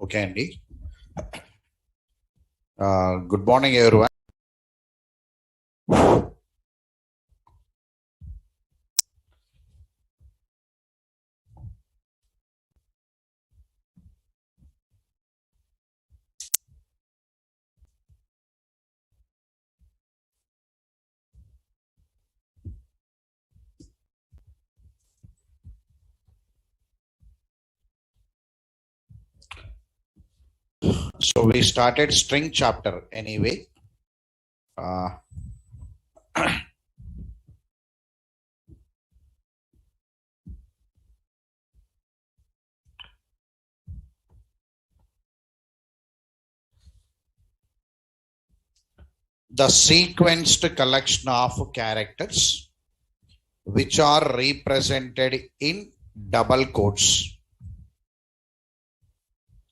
Okay, Andy. Good morning, everyone. So we started string chapter anyway. The sequenced collection of characters which are represented in double quotes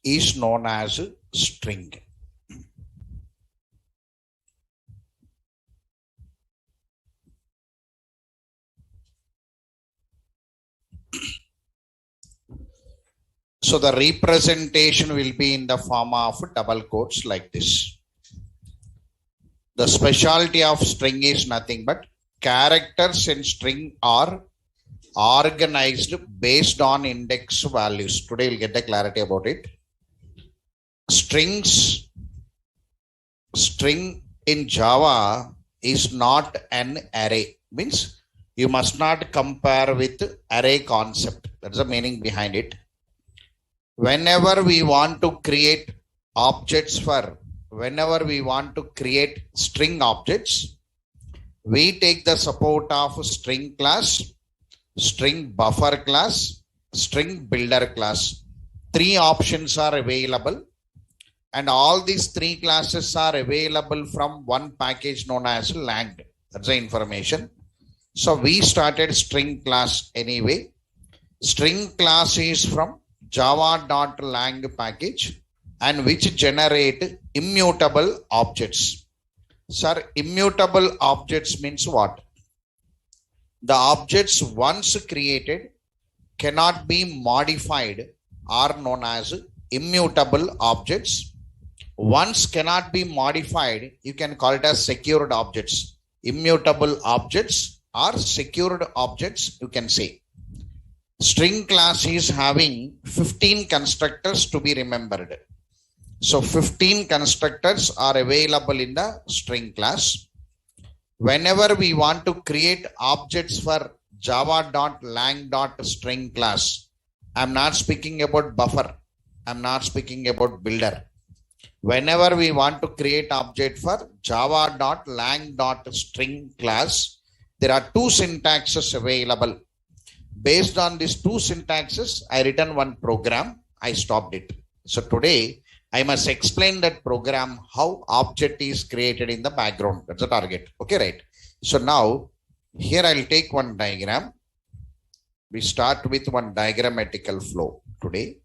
is known as string. So the representation will be in the form of double quotes like this. The specialty of string is nothing but characters in string are organized based on index values. Today we'll get the clarity about it. String in Java is not an array. Means you must not compare with array concept. That's the meaning behind it. Whenever we want to create string objects, we take the support of string class, string buffer class, string builder class. Three options are available, and all these three classes are available from one package known as lang. That's the information. So we started string class anyway. String class is from java.lang package and which generate immutable objects. Sir, immutable objects means what? The objects once created cannot be modified are known as immutable objects. Once cannot be modified, you can call it as secured objects. Immutable objects are secured objects, you can say. String class is having 15 constructors to be remembered. So 15 constructors are available in the string class. Whenever we want to create objects for java.lang.string class, I'm not speaking about buffer. I'm not speaking about builder. Whenever we want to create object for java.lang.string class, there are two syntaxes available. Based on these two syntaxes, I written one program. I stopped it. So today, I must explain that program, how object is created in the background. That's the target. Okay, right. So now, here I'll take one diagram. We start with one diagrammatical flow today.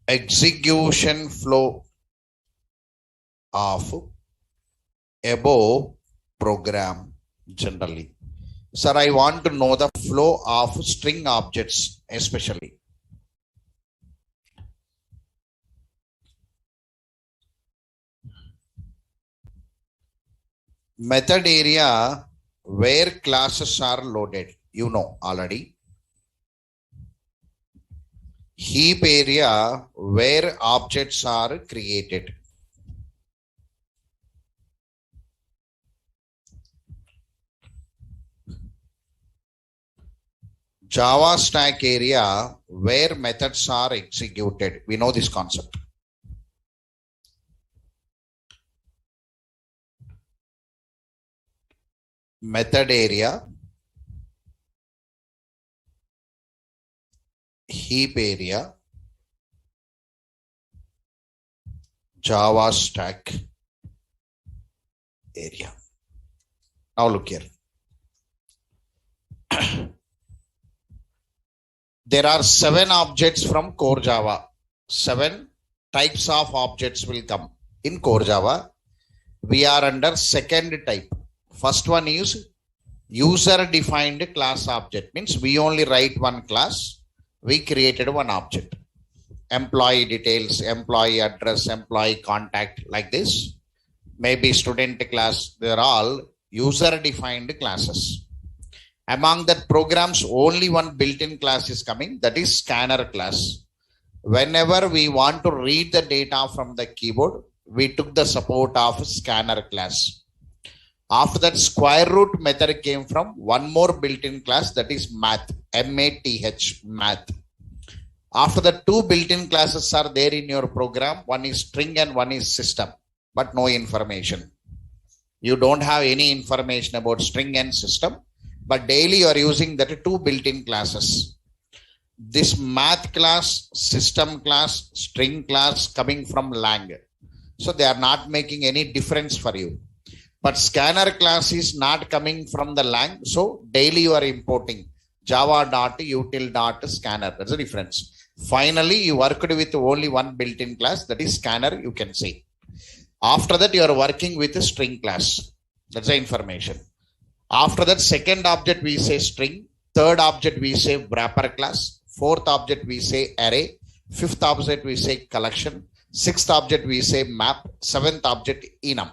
Execution flow of above program generally. Sir, I want to know the flow of string objects especially. Method area where classes are loaded, you know already. Heap area where objects are created. Java stack area where methods are executed. We know this concept. Method area, heap area, Java stack area. Now look here. There are 7 objects from core Java. 7 types of objects will come in core Java. We are under second type. First one is user defined class object, means we only write one class, we created one object. Employee details, employee address, employee contact, like this. Maybe student class, they're all user defined classes. Among that programs, only one built-in class is coming, that is scanner class. Whenever we want to read the data from the keyboard, we took the support of scanner class. After that, square root method came from one more built-in class, that is math, M-A-T-H, math. After that, two built-in classes are there in your program. One is string and one is system, but no information. You don't have any information about string and system, but daily you are using that two built-in classes. This math class, system class, string class coming from Lang. So they are not making any difference for you. But scanner class is not coming from the Lang. So daily you are importing java.util.scanner. That's the difference. Finally, you worked with only one built-in class, that is scanner, you can say. After that, you are working with a string class. That's the information. After that, second object we say string. Third object we say wrapper class. Fourth object we say array. Fifth object we say collection. Sixth object we say map. Seventh object enum.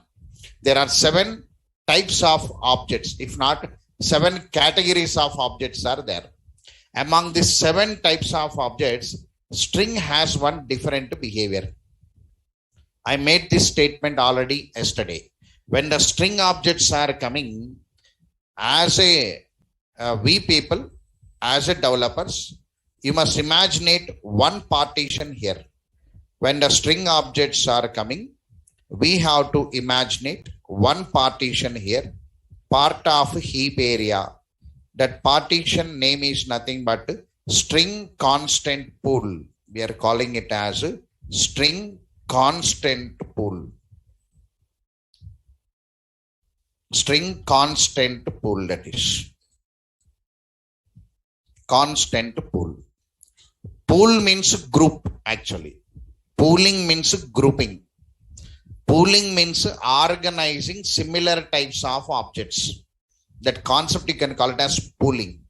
There are 7 types of objects, if not 7 categories of objects are there. Among these 7 types of objects, string has one different behavior. I made this statement already yesterday. When the string objects are coming, as we people, as a developers, you must imaginate one partition here. When the string objects are coming, we have to imaginate one partition here, part of heap area. That partition name is nothing but string constant pool. We are calling it as string constant pool. String constant pool, that is. Constant pool. Pool means group actually. Pooling means grouping. Pooling means organizing similar types of objects. That concept you can call it as pooling.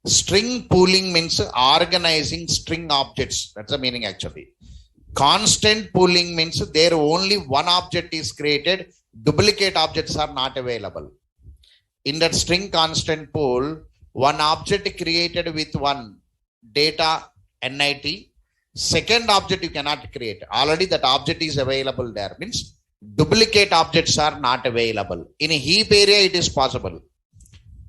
String pooling means organizing string objects. That's the meaning actually. Constant pooling means there only one object is created, duplicate objects are not available. In that string constant pool, one object created with one data NIT, second object you cannot create. Already that object is available there, means duplicate objects are not available. In a heap area it is possible.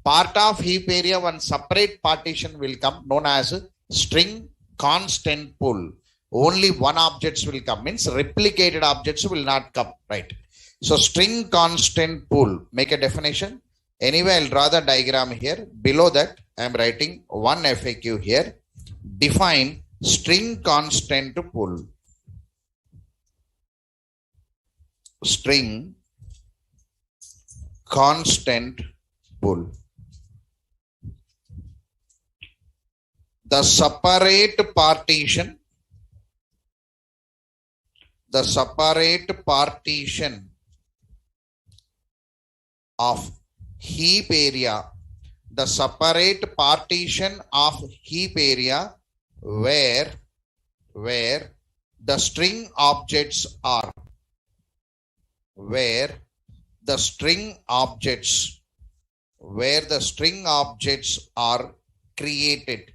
Part of heap area, one separate partition will come known as string constant pool. Only one objects will come, means replicated objects will not come, right? So string constant pool, make a definition. Anyway, I'll draw the diagram here. Below that, I am writing one FAQ here. Define string constant pool. String constant pool. The separate partition of heap area, the separate partition of heap area where the string objects are, where the string objects are created.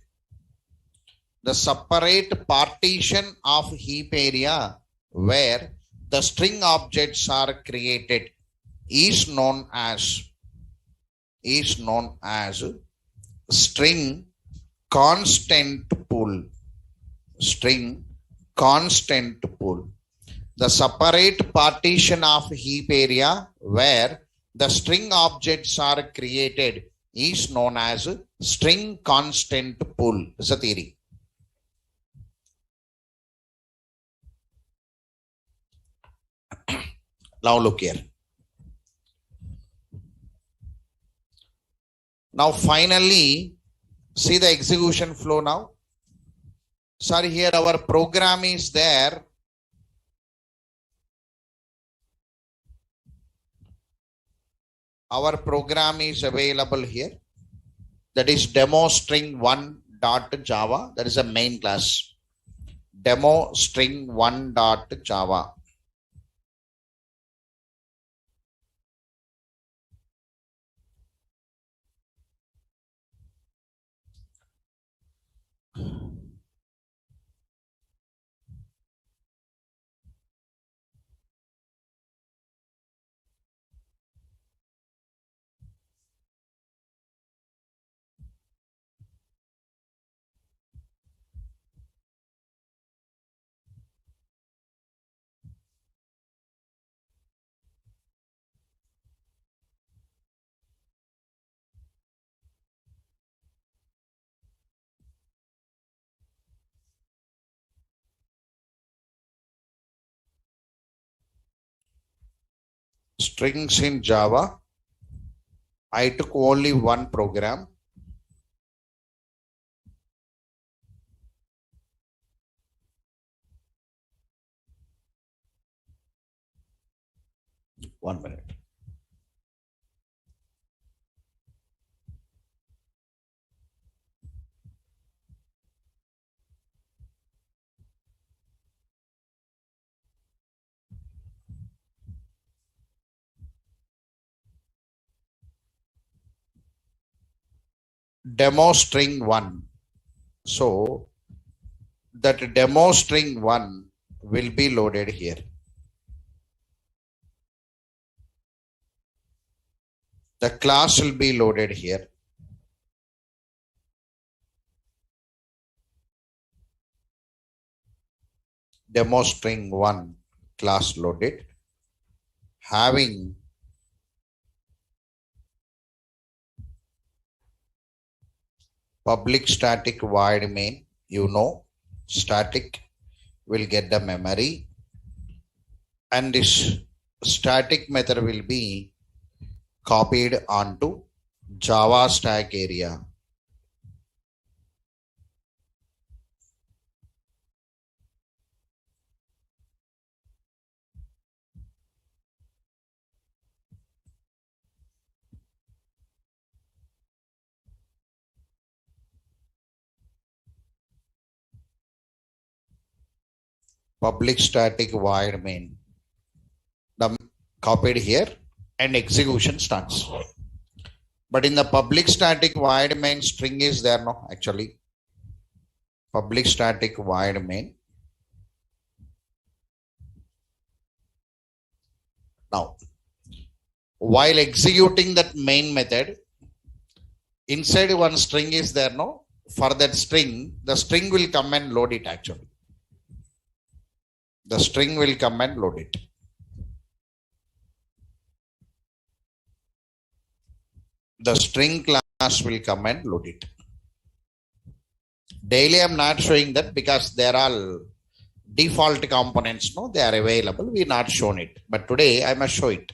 The separate partition of heap area where the string objects are created is known as string constant pool. String constant pool. The separate partition of heap area where the string objects are created is known as string constant pool. It's a theory. Now look here. Now finally, see the execution flow now. Sorry, here our program is there. our program is available here. That is demo string 1 dot Java. That is a main class. Demo string 1 dot Java. Strings in Java. I took only one program. One minute. Demo string 1. So that demo string 1 will be loaded here. The class will be loaded here. Demo string 1 class loaded, having public static void main. Static will get the memory, and this static method will be copied onto Java stack area. Public static void main. The copied here and execution starts. But in the public static void main, string is there, no? Actually, public static void main. Now, while executing that main method, inside one string is there, no? For that string, the string will come and load it actually. The string will come and load it. The string class will come and load it. Daily I'm not showing that because there are default components, no, they are available. We not shown it, but today I must show it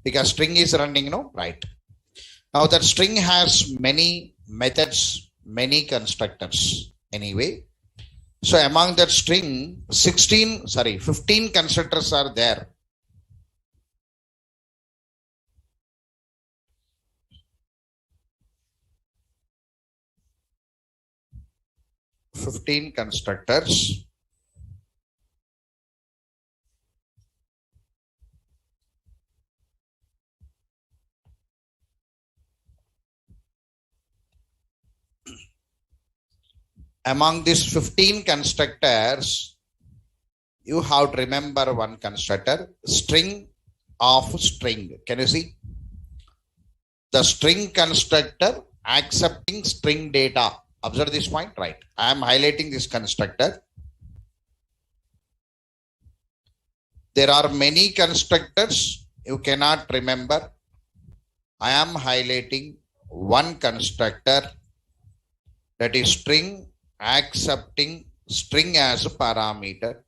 because string is running, no, right? Now that string has many methods, many constructors anyway. So among that string, 15 constructors are there. Fifteen constructors. Among these 15 constructors, you have to remember one constructor, string of string. Can you see? The string constructor accepting string data. Observe this point, right? I am highlighting this constructor. There are many constructors you cannot remember. I am highlighting one constructor, that is string accepting string as a parameter.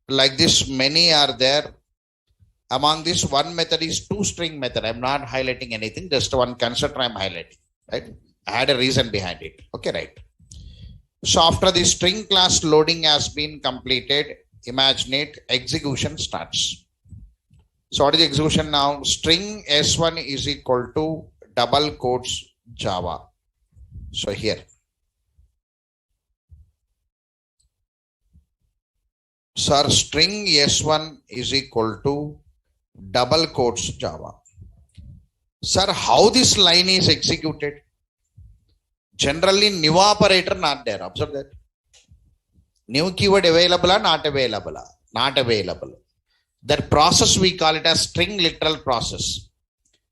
Like this, many are there. Among this, one method is toString method. I'm not highlighting anything, just one constructor I'm highlighting. Right? I had a reason behind it. Okay, right. So after the string class loading has been completed, imagine it, execution starts. So what is the execution now? String S1 is equal to double quotes Java. So here, sir, string S1 is equal to double quotes Java. Sir, how this line is executed? Generally, new operator not there. Observe that. New keyword available or not available? Not available. That process we call it as string literal process.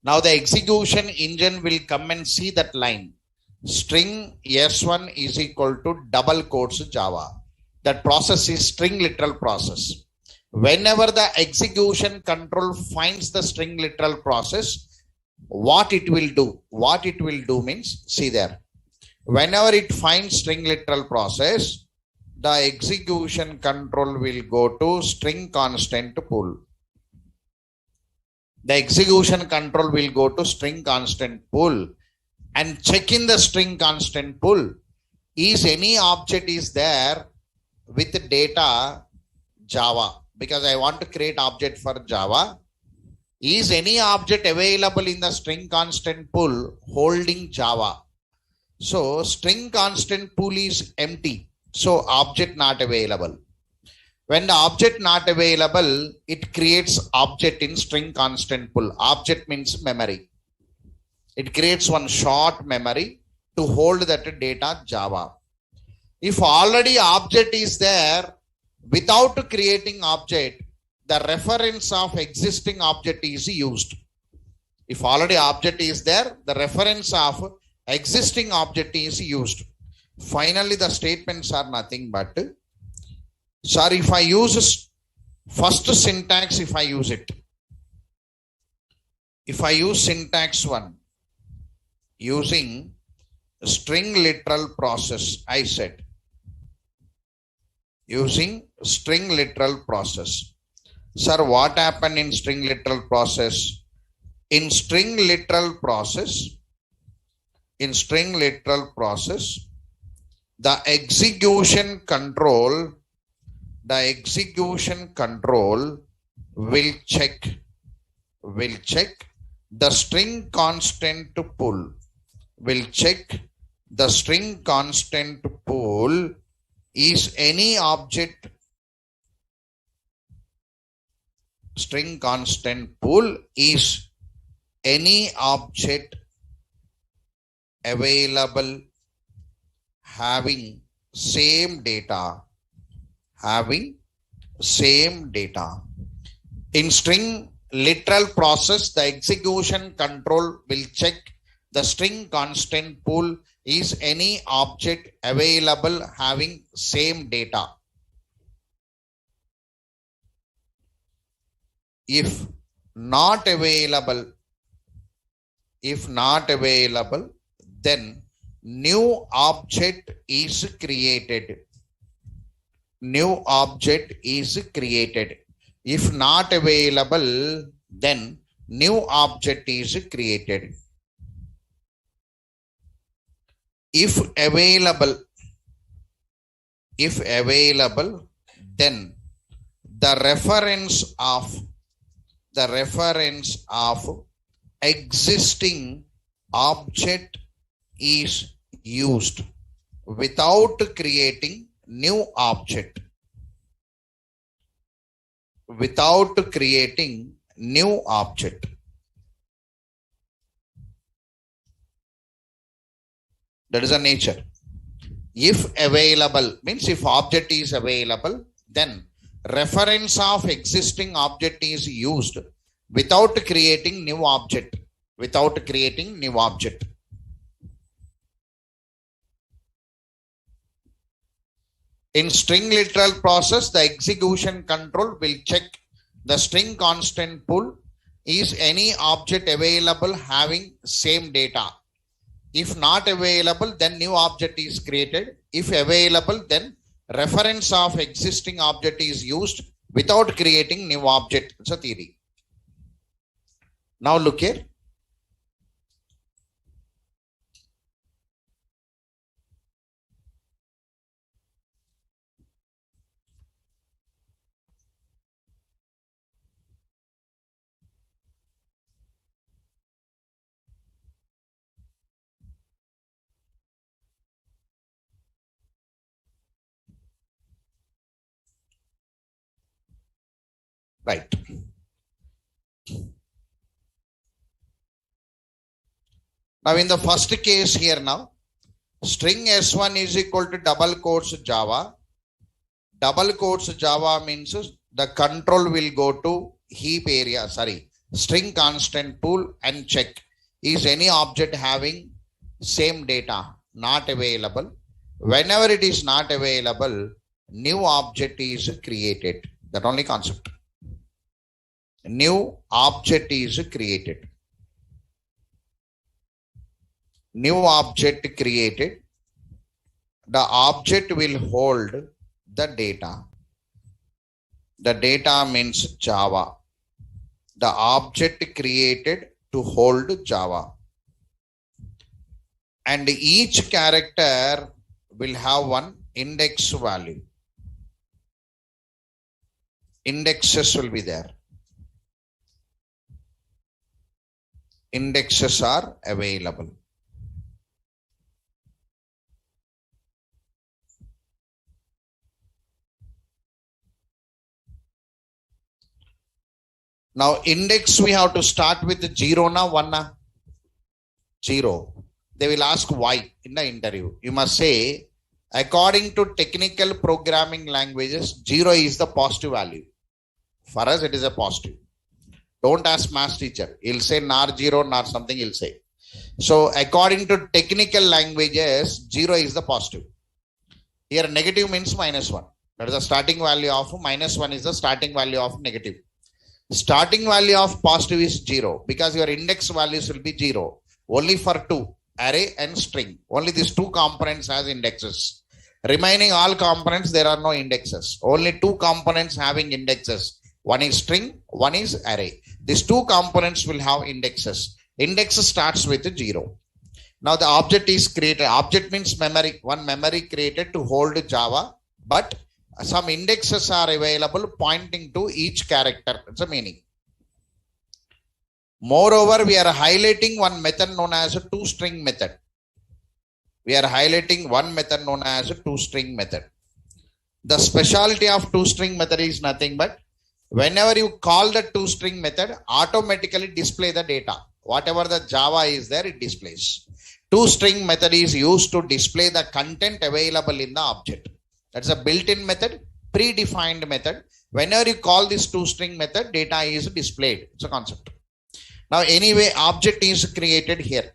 Now the execution engine will come and see that line. String S1 is equal to double quotes Java. That process is string literal process. Whenever the execution control finds the string literal process, what it will do? What it will do means, see there. Whenever it finds string literal process, the execution control will go to string constant pool. The execution control will go to string constant pool and check in the string constant pool. Is any object is there with data Java? Because I want to create object for Java. Is any object available in the string constant pool holding Java? So string constant pool is empty. So object not available. When the object not available, it creates object in string constant pool. Object means memory. It creates one short memory to hold that data Java. If already object is there, without creating object, the reference of existing object is used. If already object is there, the reference of existing object is used. Finally, the statements are nothing but, sorry, if I use first syntax, if I use it, if I use syntax 1, using string literal process, I said, using string literal process. Sir, what happened in string literal process? In string literal process, the execution control will check the string constant pool. Will check the string constant pool is any object. String constant pool is any object available having same data. In string literal process, the execution control will check the string constant pool is any object available having same data. If not available, then new object is created. If not available, then new object is created. If available, then the reference of existing object is used without creating new object. That is a nature. If available means if object is available, then reference of existing object is used without creating new object. In string literal process, the execution control will check the string constant pool is any object available having same data. If not available, then new object is created. If available, then reference of existing object is used without creating new object. It's a theory. Now look here. Right. Now in the first case here now, string S1 is equal to double quotes Java. Double quotes Java means the control will go to heap area, string constant pool and check is any object having same data not available. Whenever it is not available, new object is created. That only concept. New object is created. New object created. The object will hold the data. The data means Java. The object created to hold Java. And each character will have one index value. Indexes will be there. Indexes are available. Now index we have to start with 0 na 1 na? 0. They will ask why in the interview. You must say, according to technical programming languages, 0 is the positive value. For us, it is a positive. Don't ask math teacher. He'll say nar 0, nar something he'll say. So according to technical languages, 0 is the positive. Here negative means -1. That is the starting value of -1 is the starting value of negative. Starting value of positive is 0 because your index values will be 0. Only for two, array and string. Only these two components has indexes. Remaining all components, there are no indexes. Only two components having indexes. One is string, one is array. These two components will have indexes. Index starts with 0. Now the object is created. Object means memory. One memory created to hold Java, but some indexes are available pointing to each character. That's the meaning. Moreover, we are highlighting one method known as a toString method. We are highlighting one method known as a toString method. The specialty of toString method is nothing but whenever you call the toString method, automatically display the data. Whatever the Java is there, it displays. ToString method is used to display the content available in the object. That's a built-in method, predefined method. Whenever you call this ToString method, data is displayed. It's a concept. Now, anyway, object is created here.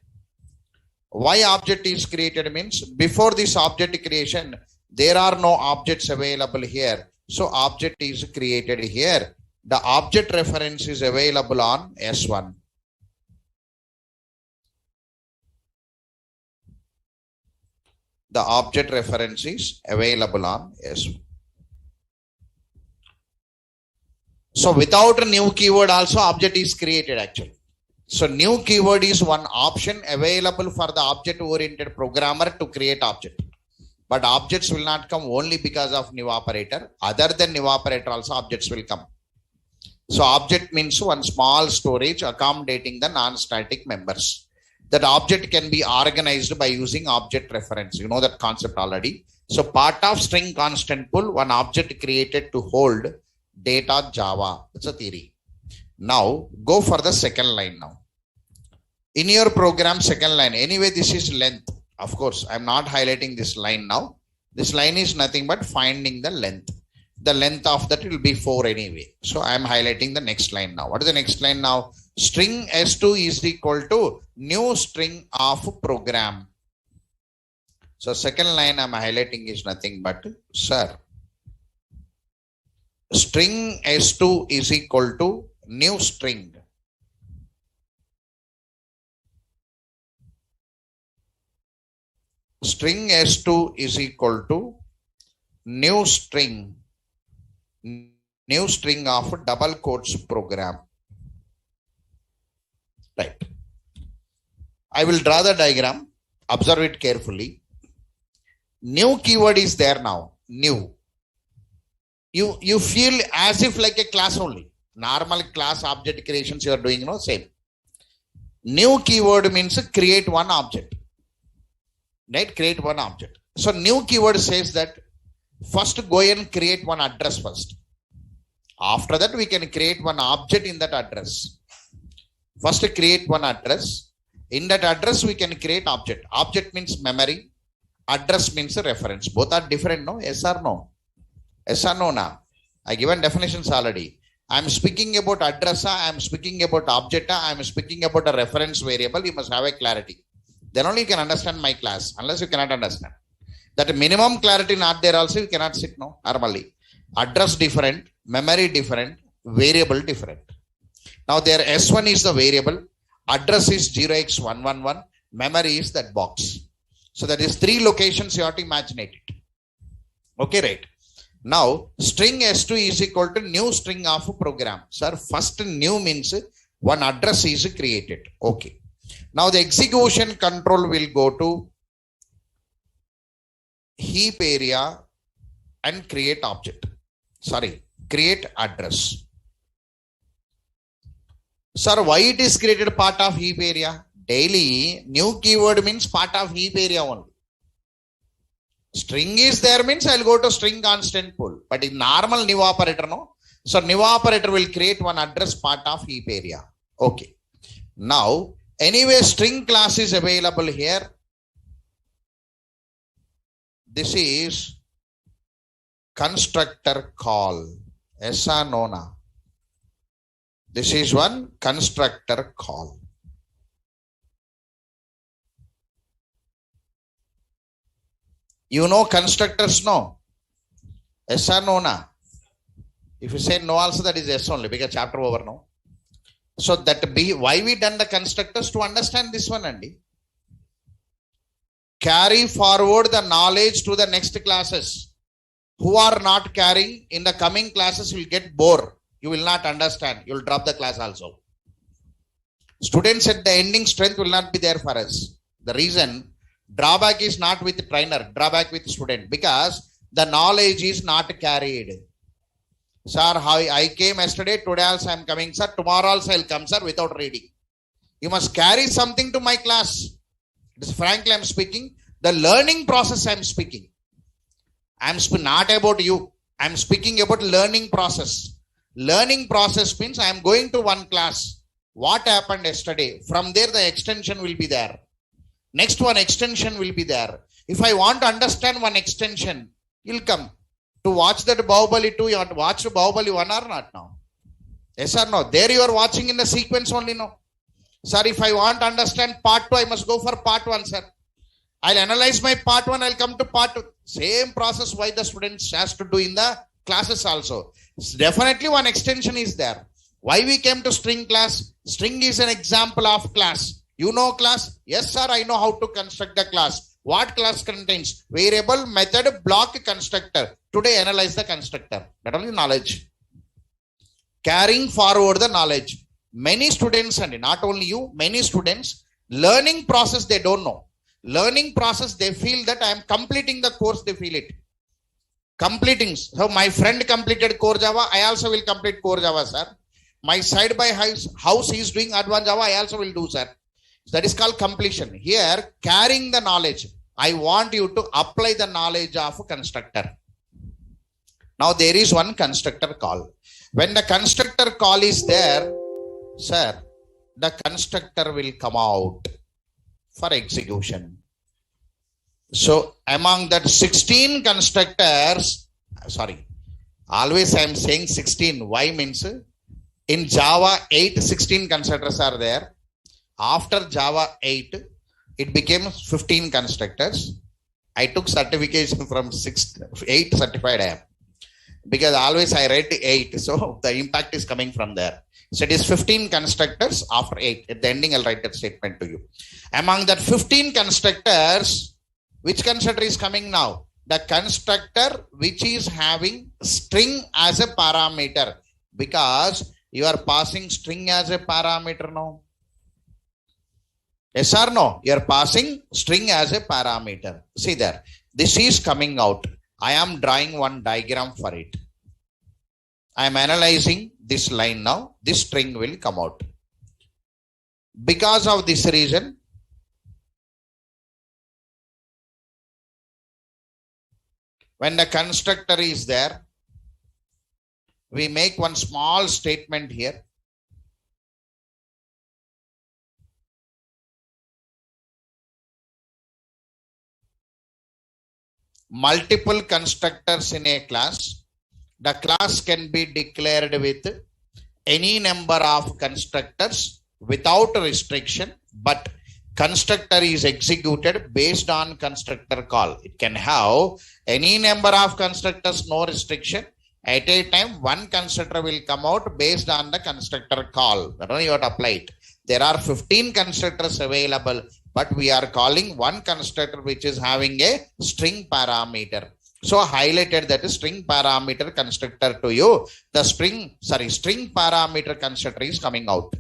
Why object is created means before this object creation, there are no objects available here. So, object is created here. The object reference is available on S1. The object reference is available on S1. So, without a new keyword also object is created actually. So, new keyword is one option available for the object-oriented programmer to create object. But objects will not come only because of new operator. Other than new operator also objects will come. So, object means one small storage accommodating the non-static members. That object can be organized by using object reference. You know that concept already. So, part of string constant pool, one object created to hold data Java. That's a theory. Now, go for the second line now. In your program, second line, anyway, this is length. Of course, I'm not highlighting this line now. This line is nothing but finding the length. The length of that will be 4 anyway. So, I'm highlighting the next line now. What is the next line now? String S2 is equal to new string of program. So, second line I'm highlighting is nothing but, sir, string S2 is equal to new string. String S2 is equal to new string of double quotes program. Right. I will draw the diagram. Observe it carefully. New keyword is there now. New. You feel as if like a class only. Normal class object creations you are doing, same. New keyword means create one object. Right? Create one object. So new keyword says that first go and create one address first. After that, we can create one object in that address. First, create one address. In that address, we can create object. Object means memory. Address means reference. Both are different, no? Yes or no? Yes or no now? I given definitions already. I am speaking about address. I am speaking about object. I am speaking about a reference variable. You must have a clarity. Then only you can understand my class. Unless you cannot understand. That minimum clarity not there also, you cannot sit, no? Normally. Address different. Memory different. Variable different. Now there S1 is the variable. Address is 0x111. Memory is that box. So that is 3 locations you have to imagine it. Okay, right. Now, string S2 is equal to new string of a program. Sir, first new means one address is created. Okay. Now, the execution control will go to heap area and create object. Sorry, create address. Sir, why it is created part of heap area? Daily, new keyword means part of heap area only. String is there means I'll go to string constant pool. But in normal new operator, no. So new operator will create one address part of heap area. Okay. Now, anyway, string class is available here. This is constructor call. Yes or no? Na? This is one constructor call. You know constructors, no? Yes or no? Na? If you say no also, that is yes only, because chapter over, no? So that be why we done the constructors to understand this one, Andy. Carry forward the knowledge to the next classes. Who are not carrying in the coming classes will get bored. You will not understand. You will drop the class also. Students at the ending strength will not be there for us. The reason, drawback is not with trainer, drawback with student, because the knowledge is not carried. Sir, how I came yesterday, today also I am coming, sir. Tomorrow also I will come, sir, without reading. You must carry something to my class. It is frankly I am speaking. The learning process I am speaking. I am not about you. I am speaking about learning process. Learning process means I am going to one class. What happened yesterday? From there the extension will be there. Next one extension will be there. If I want to understand one extension, you'll come. To watch that Bahubali 2, you want to watch Bahubali 1 or not now? Yes or no? There you are watching in the sequence only, no? Sir, if I want to understand part 2, I must go for part 1, sir. I'll analyze my part 1, I'll come to part 2. Same process why the students has to do in the classes also. Definitely one extension is there. Why we came to string class? String is an example of class. You know class? Yes, sir, I know how to construct the class. What class contains? Variable, method, block, constructor. Today analyze the constructor. That only knowledge. Carrying forward the knowledge. Many students, and not only you, many students, learning process they don't know. Learning process they feel that I am completing the course, they feel it. Completing. So my friend completed core Java, I also will complete core Java, sir. My side by house he is doing advanced Java, I also will do, sir. That is called completion. Here, carrying the knowledge. I want you to apply the knowledge of a constructor. Now there is one constructor call. When the constructor call is there, sir, the constructor will come out for execution. So among that 16 constructors, sorry, always I am saying 16. Why means in Java 8, 16 constructors are there. After Java 8, it became 15 constructors. I took certification from 8 certified I am. Because always I read 8. So the impact is coming from there. So it is 15 constructors after 8. At the ending, I'll write that statement to you. Among that 15 constructors, which constructor is coming now? The constructor which is having string as a parameter. Because you are passing string as a parameter now. Yes or no? You are passing string as a parameter. See there. This is coming out. I am drawing one diagram for it. I am analyzing this line now. This string will come out. Because of this reason, when the constructor is there, we make one small statement here. Multiple constructors in a class. The class can be declared with any number of constructors without restriction, but constructor is executed based on constructor call. It can have any number of constructors, no restriction. At a time, one constructor will come out based on the constructor call. That one you have to apply it. There are 15 constructors available, but we are calling one constructor which is having a string parameter. So highlighted that is string parameter constructor to you. The string parameter constructor is coming out.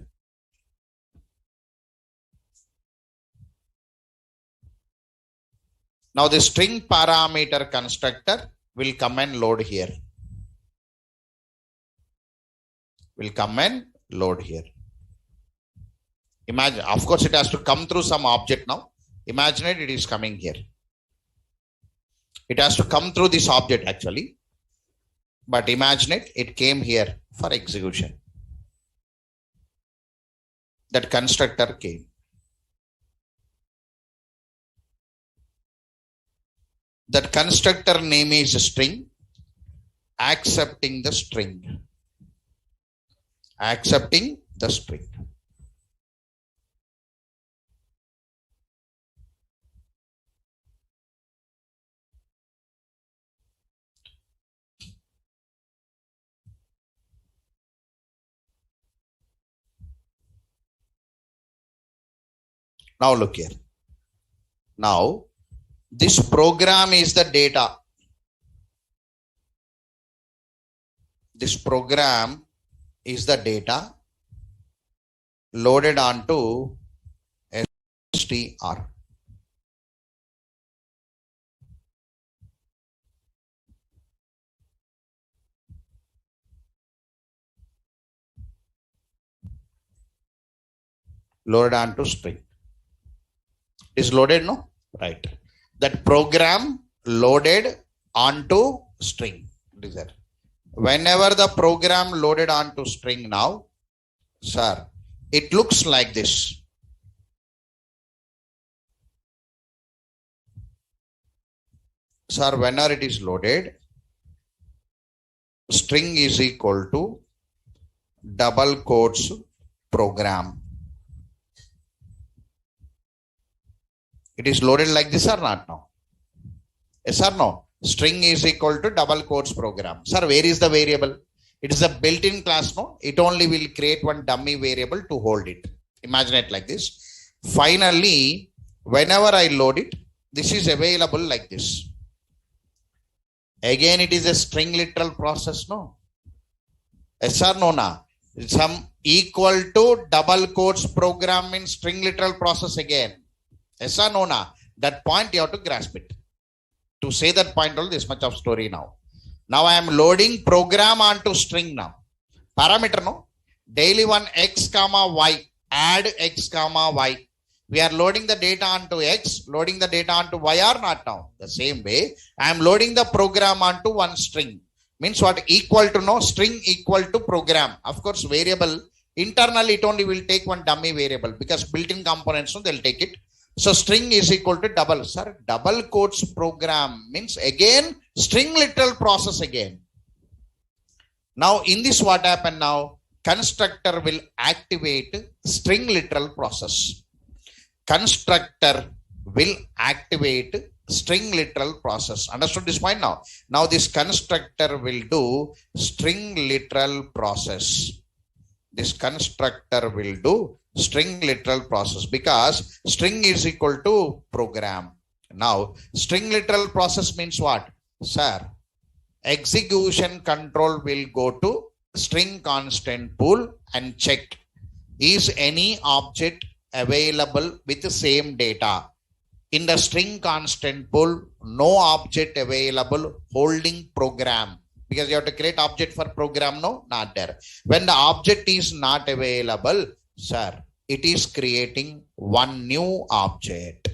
Now the string parameter constructor will come and load here. Will come and load here. Imagine, of course, it has to come through some object now. Imagine it is coming here. It has to come through this object actually. But imagine it came here for execution. That constructor came. That constructor name is string, accepting the string. Accepting the string. Now look here. Now, this program is the data. This program is the data loaded onto str. Loaded onto string. Is loaded, no? Right. That program loaded onto string. Whenever the program loaded onto string now, sir, it looks like this. Sir, whenever it is loaded, string is equal to double quotes program. It is loaded like this or not now? Yes or no? String is equal to double quotes program. Sir, where is the variable? It is a built-in class, no? It only will create one dummy variable to hold it. Imagine it like this. Finally, whenever I load it, this is available like this. Again, it is a string literal process, no? Yes or no, na? Some equal to double quotes program in string literal process again. Yes or no, na? That point you have to grasp it. To say that point, all this much of story now. Now I am loading program onto string now. Parameter, no? Daily one x comma y. Add x comma y. We are loading the data onto x, loading the data onto y or not now. The same way, I am loading the program onto one string. Means what? Equal to, no? String equal to program. Of course, variable. Internally, it only will take one dummy variable because built-in components, no, they'll take it. So string is equal to double. Sir, double quotes program means again string literal process again. Now in this what happened now? Constructor will activate string literal process. Constructor will activate string literal process. Understood this point now? Now this constructor will do string literal process. This constructor will do string literal process because string is equal to program. Now, string literal process means what? Sir, execution control will go to string constant pool and check is any object available with the same data. In the string constant pool, no object available holding program. Because you have to create object for program, no? Not there. When the object is not available, sir, it is creating one new object.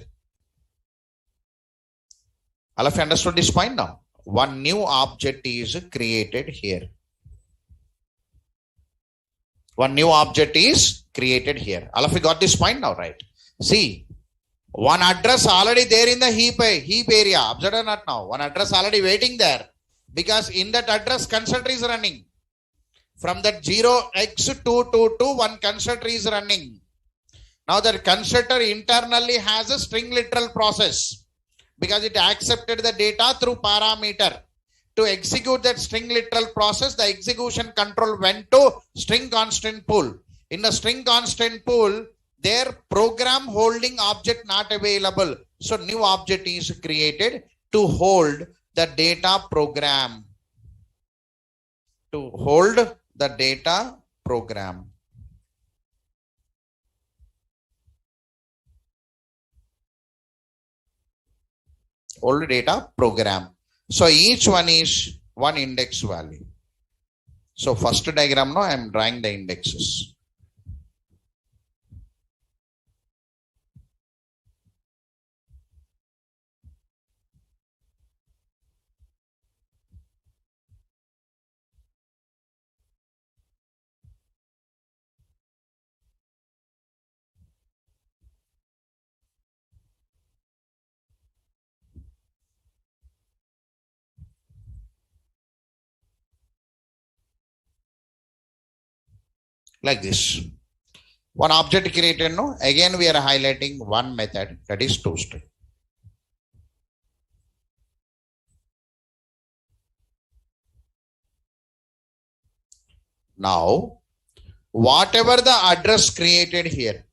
All of you understood this point now? One new object is created here. One new object is created here. All of you got this point now, right? See, one address already there in the heap area. Observe or not now? One address already waiting there. Because in that address, constructor is running. From that 0x222, one constructor is running. Now that constructor internally has a string literal process. Because it accepted the data through parameter. To execute that string literal process, the execution control went to string constant pool. In the string constant pool, their program holding object not available. So new object is created to hold the data program. To hold the data program. Hold data program. So each one is one index value. So first diagram now I am drawing the indexes. Like this. One object created, no? Again we are highlighting one method, that is toString. Now, whatever the address created here,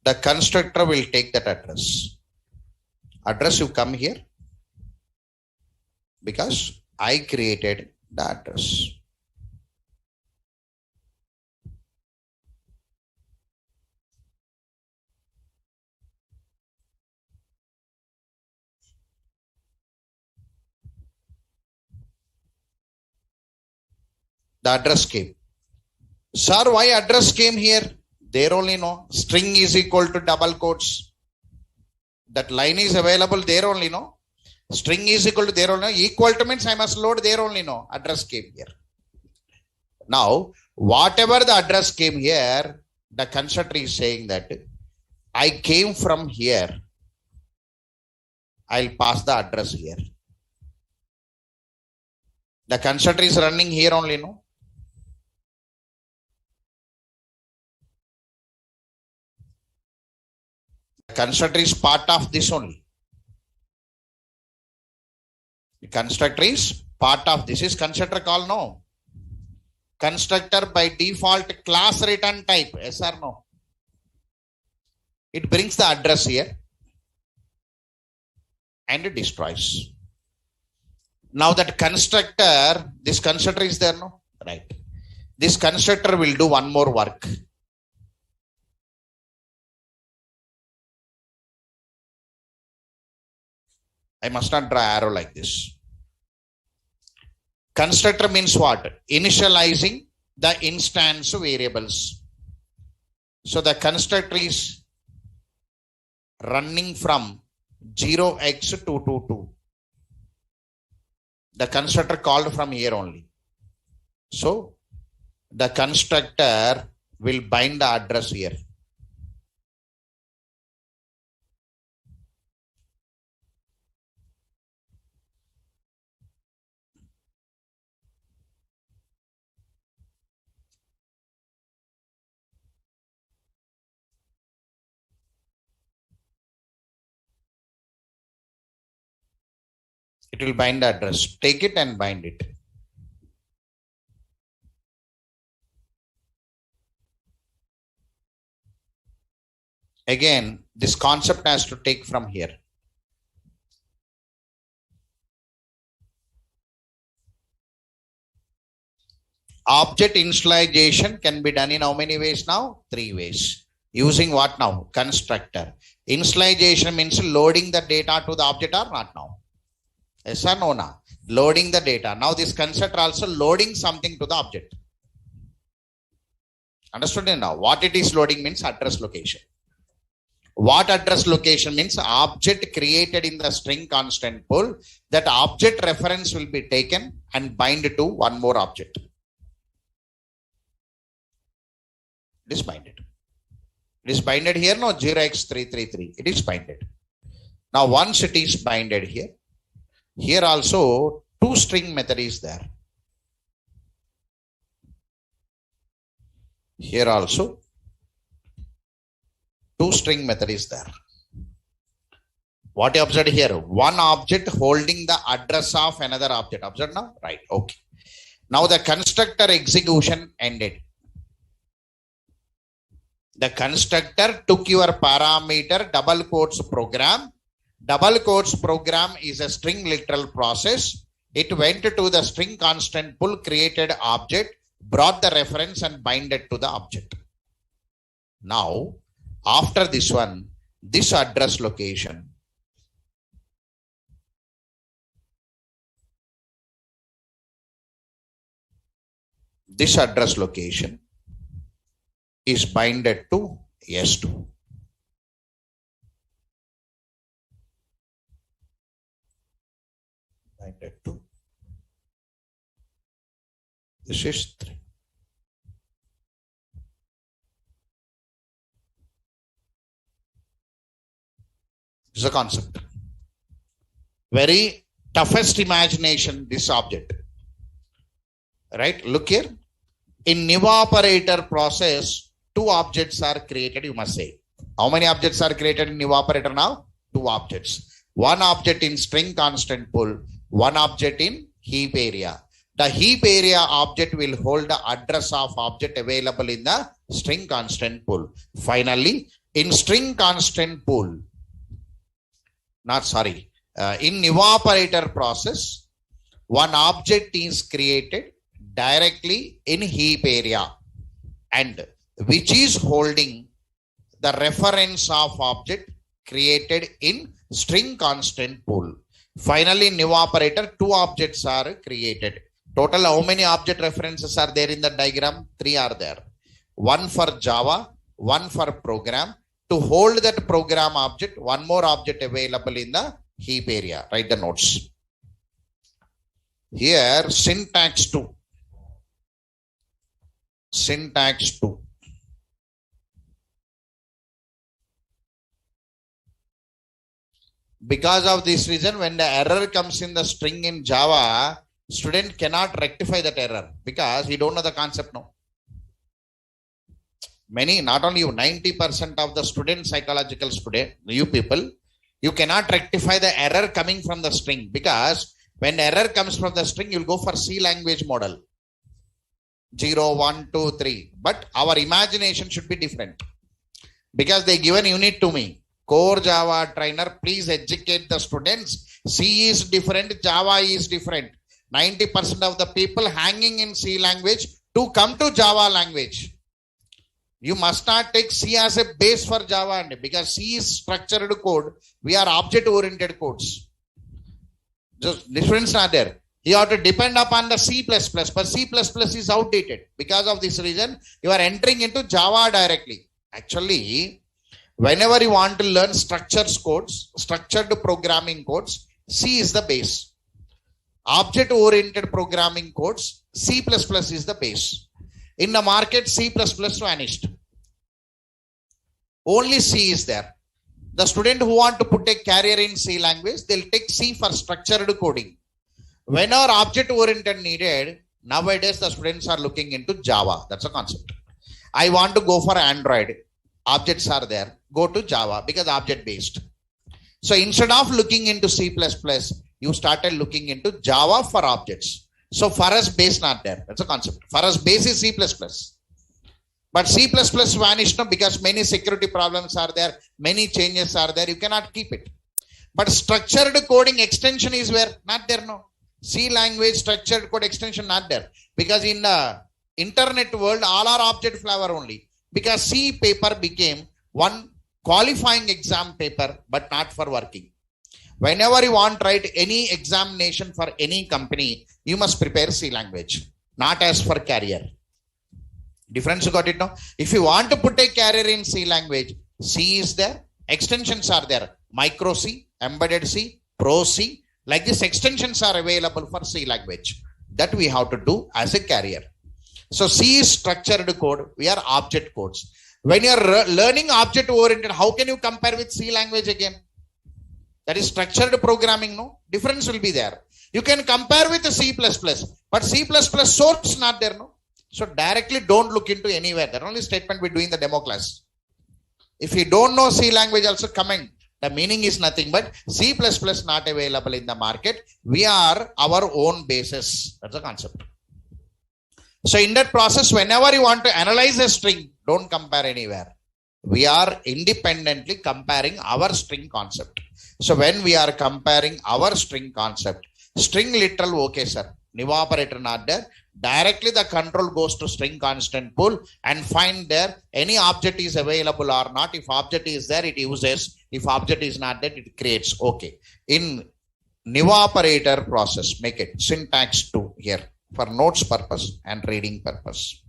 the constructor will take that address. Address you come here because I created the address. The address came. Sir, why address came here? There only no. String is equal to double quotes. That line is available there only no. String is equal to there only no. Equal to means I must load there only no. Address came here. Now, whatever the address came here, the constructor is saying that I came from here. I'll pass the address here. The constructor is running here only no. Constructor is part of this only. The constructor is part of this. Is constructor call? No. Constructor by default class return type. Yes or no? It brings the address here and it destroys. Now that constructor, this constructor is there no? Right. This constructor will do one more work. I must not draw arrow like this. Constructor means what? Initializing the instance variables. So the constructor is running from 0x222. The constructor called from here only. So the constructor will bind the address here. It will bind the address. Take it and bind it. Again, this concept has to take from here. Object initialization can be done in how many ways now? 3 ways. Using what now? Constructor. Initialization means loading the data to the object or not now? Yes or no now? Loading the data. Now this constructor also loading something to the object. Understood now? What it is loading means address location. What address location means? Object created in the string constant pool. That object reference will be taken and bind to one more object. It is binded. It is binded here, no 0x333. It is binded. Now once it is binded here, here also two string method is there. Here also two string method is there. What you observed here? One object holding the address of another object. Observe now? Right. Okay. Now the constructor execution ended. The constructor took your parameter double quotes program. Double quotes program is a string literal process. It went to the string constant pool, created object, brought the reference and binded to the object. Now, after this one, this address location is binded to S2. Binded to this is 3. This is a concept. Very toughest imagination, this object. Right? Look here. In new operator process, two objects are created, you must say. How many objects are created in new operator now? Two objects. One object in string constant pool, one object in heap area. The heap area object will hold the address of object available in the string constant pool. Finally, in string constant pool, in new operator process, one object is created directly in heap area and which is holding the reference of object created in string constant pool. Finally, new operator, two objects are created. Total, how many object references are there in the diagram? 3 are there. One for Java, one for program. To hold that program object, one more object available in the heap area. Write the notes. Here, syntax 2. Syntax 2. Because of this reason, when the error comes in the string in Java, student cannot rectify that error because he don't know the concept now. Many, not only you, 90% of the student, psychological student, you people, you cannot rectify the error coming from the string because when error comes from the string, you'll go for C language model. 0, 1, 2, 3. But our imagination should be different because they given unit to me. Core Java trainer, please educate the students. C is different, Java is different. 90% of the people hanging in C language to come to Java language. You must not take C as a base for Java because C is structured code. We are object-oriented codes. Just difference not there. You have to depend upon the C++, but C++ is outdated. Because of this reason, you are entering into Java directly. Actually, whenever you want to learn structured programming codes, C is the base. Object-oriented programming codes, C++ is the base. In the market, C++ vanished. Only C is there. The student who want to put a carrier in C language, they'll take C for structured coding. Whenever object-oriented needed, nowadays the students are looking into Java. That's a concept. I want to go for Android. Objects are there. Go to Java because object-based. So instead of looking into C++, you started looking into Java for objects. So for us, base not there. That's a concept. For us, base is C++. But C++ vanished now because many security problems are there. Many changes are there. You cannot keep it. But structured coding extension is where? Not there now. C language structured code extension not there. Because in the internet world, all are object flavor only. Because C paper became one qualifying exam paper, but not for working. Whenever you want to write any examination for any company, you must prepare C language, not as for carrier. Difference you got it now? If you want to put a carrier in C language, C is there, Extensions are there. Micro C, embedded C, Pro C. Like this, extensions are available for C language. That we have to do as a carrier. So C is structured code. We are object codes. When you are learning object oriented, how can you compare with C language again? That is structured programming, no? Difference will be there. You can compare with the C++, but C++ source not there, no? So directly don't look into anywhere. That only statement we do in the demo class. If you don't know C language also comment, the meaning is nothing but C++ not available in the market. We are our own basis. That's the concept. So in that process, whenever you want to analyze a string, don't compare anywhere. We are independently comparing our string concept. So when we are comparing our string concept, string literal, okay sir, new operator not there, directly the control goes to string constant pool and find there any object is available or not. If object is there, it uses. If object is not there, it creates. Okay. In new operator process, make it syntax 2 here for notes purpose and reading purpose.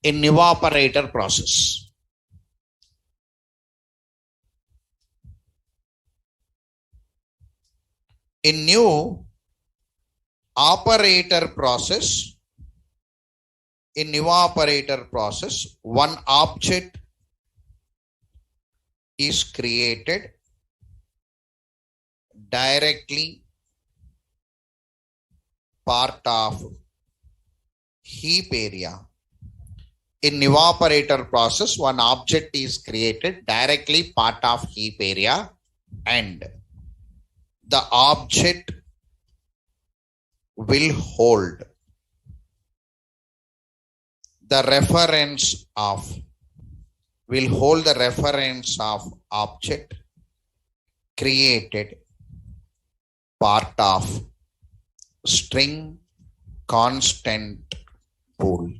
In new operator process. In new operator process, one object is created directly part of heap area. In new operator process, one object is created directly part of heap area and the object will hold the reference of object created part of string constant pool.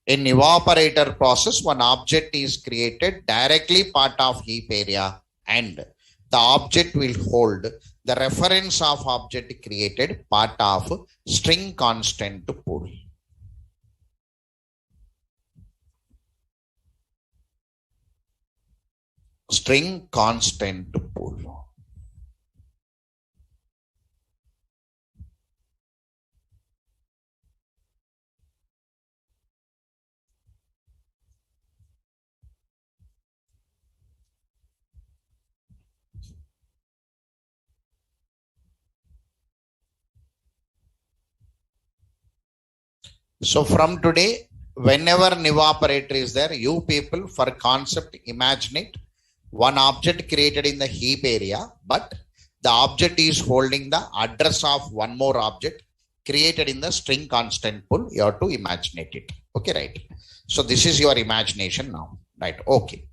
In new operator process, one object is created directly part of heap area and the object will hold the reference of object created part of string constant pool. String constant pool. So from today, whenever new operator is there, you people for concept imagine it. One object created in the heap area, but the object is holding the address of one more object created in the string constant pool. You have to imagine it. Okay, right? So this is your imagination now, right? Okay.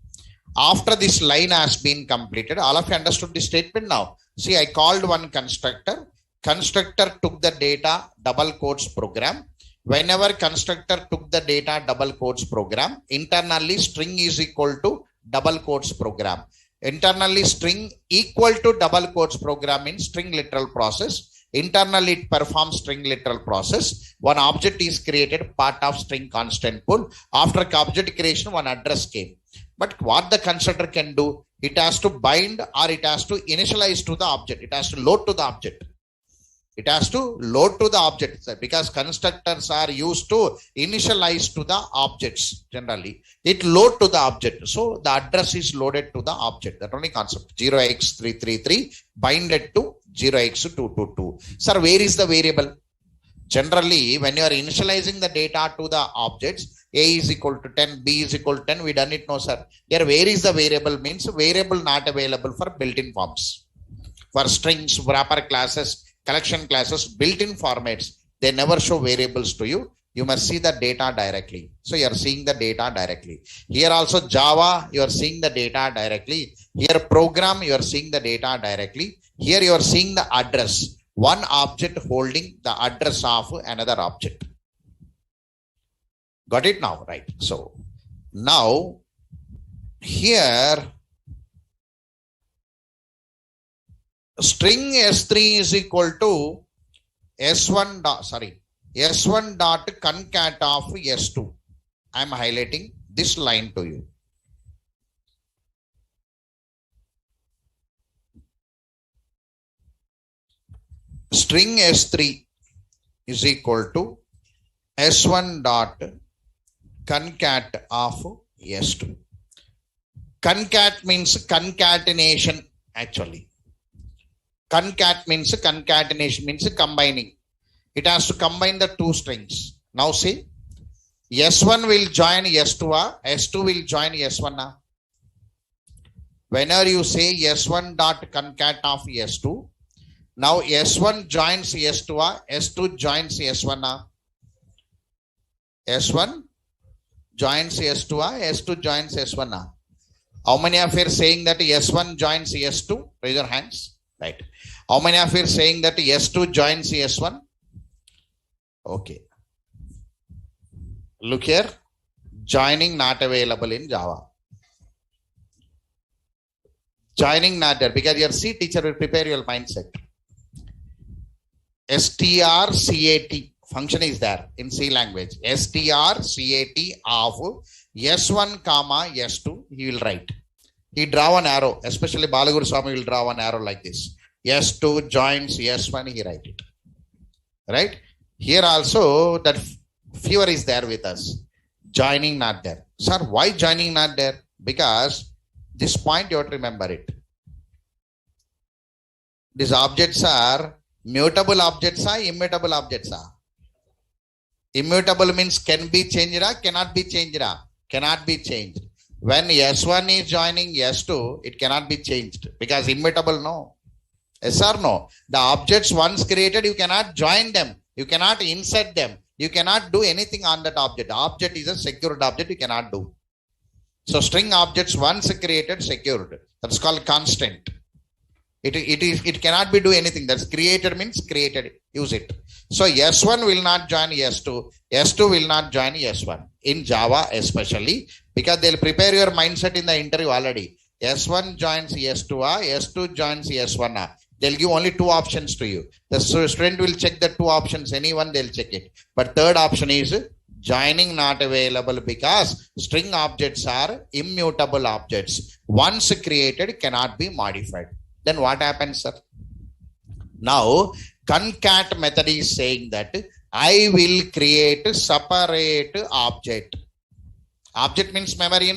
After this line has been completed, all of you understood the statement now. See, I called one constructor. Constructor took the data double quotes program. Whenever constructor took the data double quotes program, internally string is equal to double quotes program. Internally string equal to double quotes program in string literal process. Internally it performs string literal process. One object is created part of string constant pool. After object creation, one address came. But what the constructor can do, it has to bind or it has to initialize to the object. It has to load to the object. It has to load to the object because constructors are used to initialize to the objects generally. It load to the object. So the address is loaded to the object. That only concept. 0x333 binded to 0x222. Sir, where is the variable? Generally, when you are initializing the data to the objects, A is equal to 10, B is equal to 10, we done it no, sir. Here, where is the variable means variable not available for built-in forms. For strings, wrapper classes, collection classes, built-in formats, they never show variables to you. You must see the data directly. So you are seeing the data directly. Here also Java, you are seeing the data directly. Here program, you are seeing the data directly. Here you are seeing the address. One object holding the address of another object. Got it now, right? So Now here string S3 is equal to S1 dot, S1 dot concat of S2. I am highlighting this line to you. String S3 is equal to S1 dot concat of S2. Concat means concatenation actually. Concat means concatenation, means combining. It has to combine the two strings. Now see, S1 will join S2, S2 will join S1. Whenever you say S1 dot concat of S2, now S1 joins S2, S2 joins S1. S1 joins S2, S2 joins S1. How many of you are saying that S1 joins S2? Raise your hands. Right. How many of you are saying that S2 joins S1? Okay. Look here. Joining not available in Java. Joining not there because your C teacher will prepare your mindset. strcat function is there in C language. strcat of S1 comma S2 he will write. He draw an arrow, especially Balaguru Swami will draw an arrow like this. S2 joins S1, he write it. Right? Here also that fever is there with us. Joining not there. Sir, why joining not there? Because this point you have to remember it. These objects are mutable objects are immutable objects are. Immutable means can be changed, cannot be changed, cannot be changed. When S1 is joining S2, it cannot be changed because immutable, no. Yes or no? The objects once created, you cannot join them. You cannot insert them. You cannot do anything on that object. The object is a secured object, you cannot do. So string objects once created, secured. That's called constant. It cannot be do anything. That's created means created. Use it. So S1 will not join S2. S2 will not join S1. In Java especially, because they'll prepare your mindset in the interview already. S1 joins S2, S2 joins S1. They'll give only two options to you. The student will check the two options. Anyone, they'll check it. But third option is joining not available because string objects are immutable objects. Once created, cannot be modified. Then what happens, sir? Now, concat method is saying that I will create a separate object. Object means memory,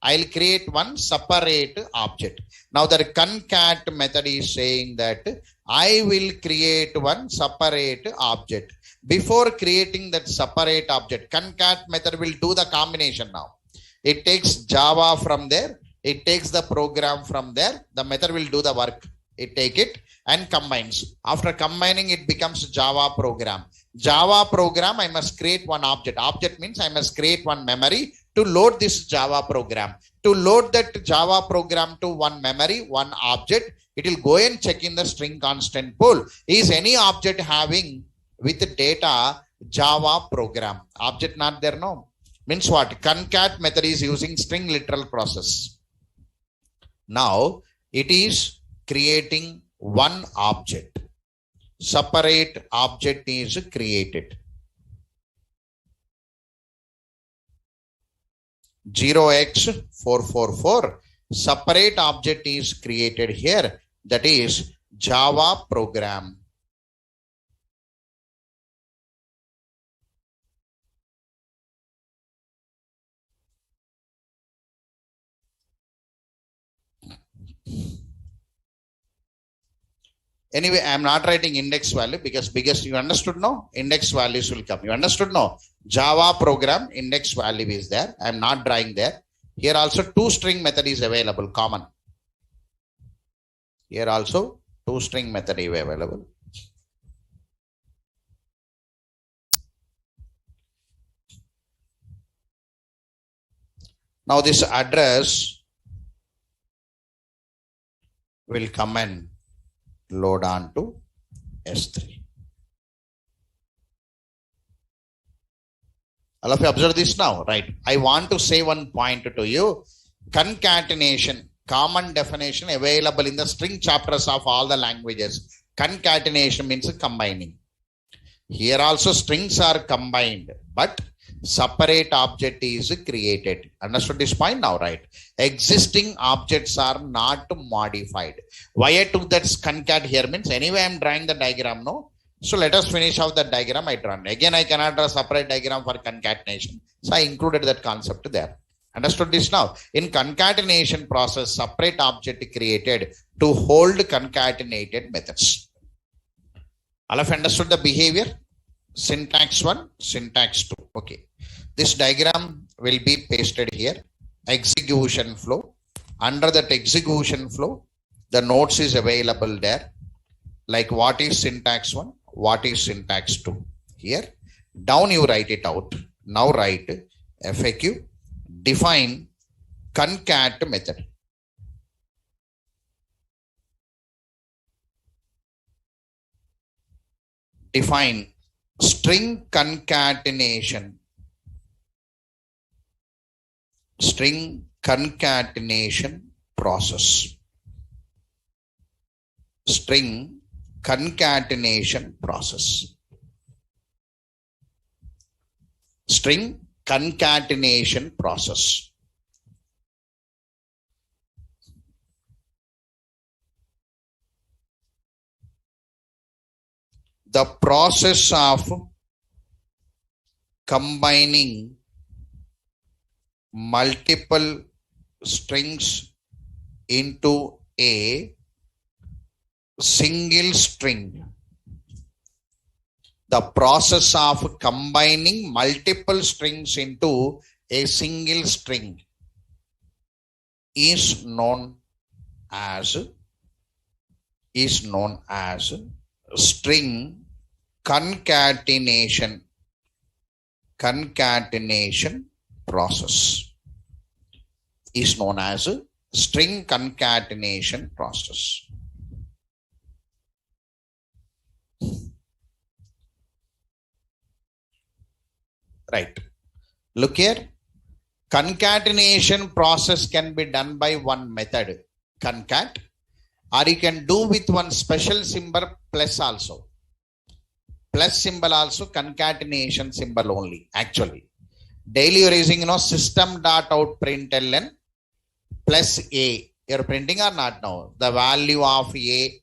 I'll create one separate object. Now, the concat method is saying that I will create one separate object. Before creating that separate object, concat method will do the combination now. It takes Java from there. It takes the program from there. The method will do the work. It take it and combines. After combining, it becomes Java program. Java program, I must create one object. Object means I must create one memory to load this Java program. To load that Java program to one memory, one object, it will go and check in the string constant pool. Is any object having with data Java program? Object not there, no. Means what? Concat method is using string literal process. Now, it is creating one object. Separate object is created. 0x444. Separate object is created here. That is Java program. Anyway, I am not writing index value because biggest, you understood, no? Index values will come. You understood, no? Java program index value is there. I am not drawing there. Here also two string method is available, common. Here also two string method is available. Now this address will come and load on to S3. All of you observe this now, right? I want to say one point to you. Concatenation, common definition available in the string chapters of all the languages. Concatenation means combining. Here also strings are combined, but separate object is created. Understood this point now, right? Existing objects are not modified. Why I took that concat here means anyway I'm drawing the diagram, no? So let us finish off the diagram I drawn. Again, I cannot draw separate diagram for concatenation. So I included that concept there. Understood this now? In concatenation process, separate object created to hold concatenated methods. All of you understood the behavior? Syntax 1, syntax 2. Okay. This diagram will be pasted here. Execution flow. Under that execution flow, the notes is available there. Like what is syntax 1? What is syntax 2? Here, down you write it out. Now write FAQ, define concat method. Define string concatenation. String concatenation process. String concatenation process. String concatenation process. The process of combining multiple strings into a single string. The process of combining multiple strings into a single string is known as string concatenation. Concatenation process is known as string concatenation process. Right. Look here. Concatenation process can be done by one method, concat, or you can do with one special symbol plus also. Plus symbol also, concatenation symbol only. Actually, daily you're using system.out.println plus a. You're printing or not now? The value of a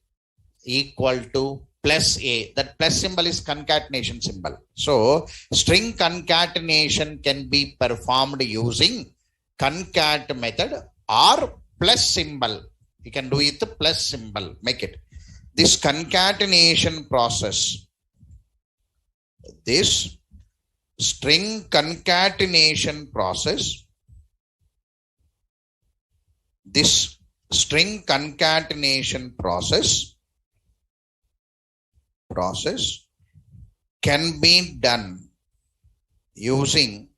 equal to plus a. That plus symbol is concatenation symbol. So string concatenation can be performed using concat method or plus symbol. You can do it plus symbol. Make it. This concatenation process. This string concatenation process. This string concatenation process can be done using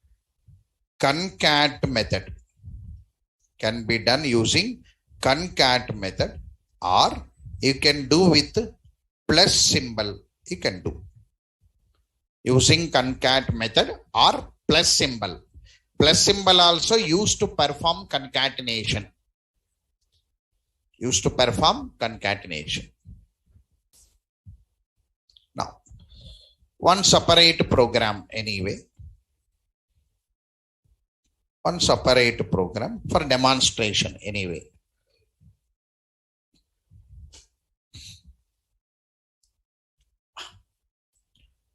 concat method. Can be done using concat method, or you can do with plus symbol. You can do using concat method or plus symbol. Plus symbol also used to perform concatenation. Used to perform concatenation. Now, one separate program anyway. One separate program for demonstration anyway.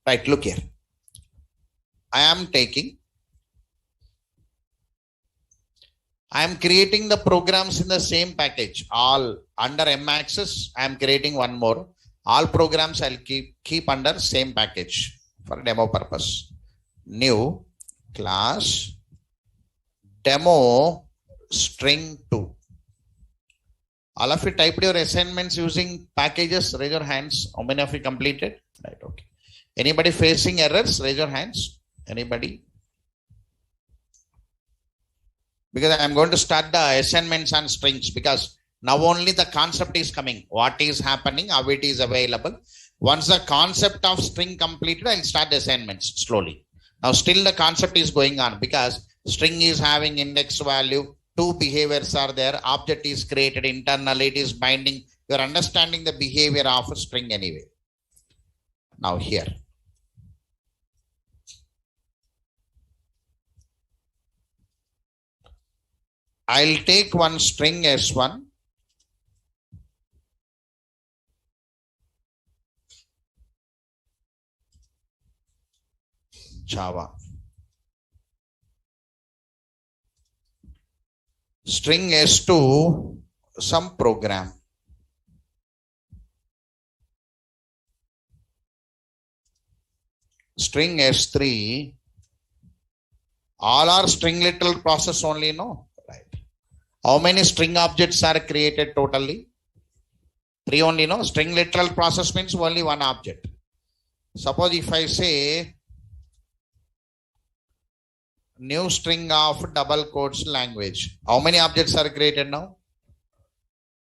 Right, look here. I am creating the programs in the same package. All under M-Access, I am creating one more. All programs I'll keep under same package for demo purpose. New class demo string 2. All of you typed your assignments using packages. Raise your hands. How many of you completed? Right, okay. Anybody facing errors? Raise your hands. Anybody? Because I am going to start the assignments on strings, because now only the concept is coming. What is happening, how it is available. Once the concept of string completed, I'll start the assignments slowly. Now still the concept is going on because string is having index value. Two behaviors are there. Object is created internally. It is binding. You are understanding the behavior of a string anyway. Now here. I'll take one string S1. Java. String S2, some program. String S3, all are string literal process only, no? Right. How many string objects are created totally? 3 only, no? String literal process means only one object. Suppose if I say new string of double quotes language, how many objects are created now?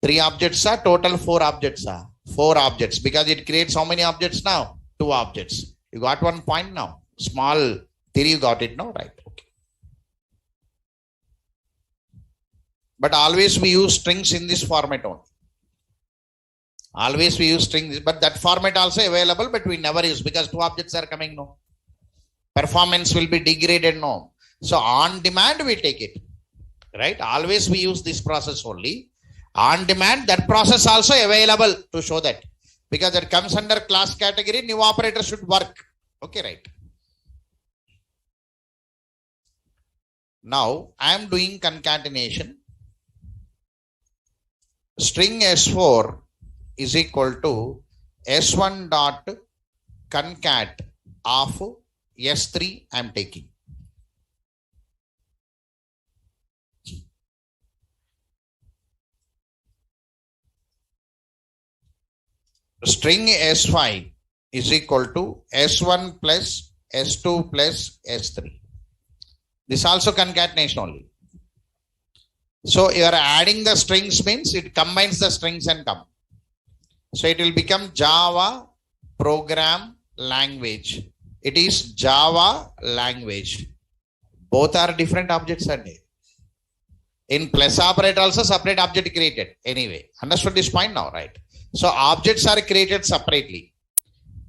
3 objects are total, 4 objects are 4 objects, because it creates how many objects now? 2 objects. You got one point now. Small theory, you got it now, right? Okay. But always we use strings in this format only. Always we use strings, but that format also available, but we never use because 2 objects are coming now. Performance will be degraded now. So on demand we take it, right? Always we use this process only. On demand, that process also available to show that, because that comes under class category, new operator should work. Okay, right? Now I am doing concatenation. String S4 is equal to S1 dot concat of S3 I am taking. String S5 is equal to S1 plus S2 plus S3. This also concatenation only. So you are adding the strings means it combines the strings and come. So it will become Java program language. It is Java language. Both are different objects and in plus operator also separate object created. Anyway, understood this point now, right? So objects are created separately.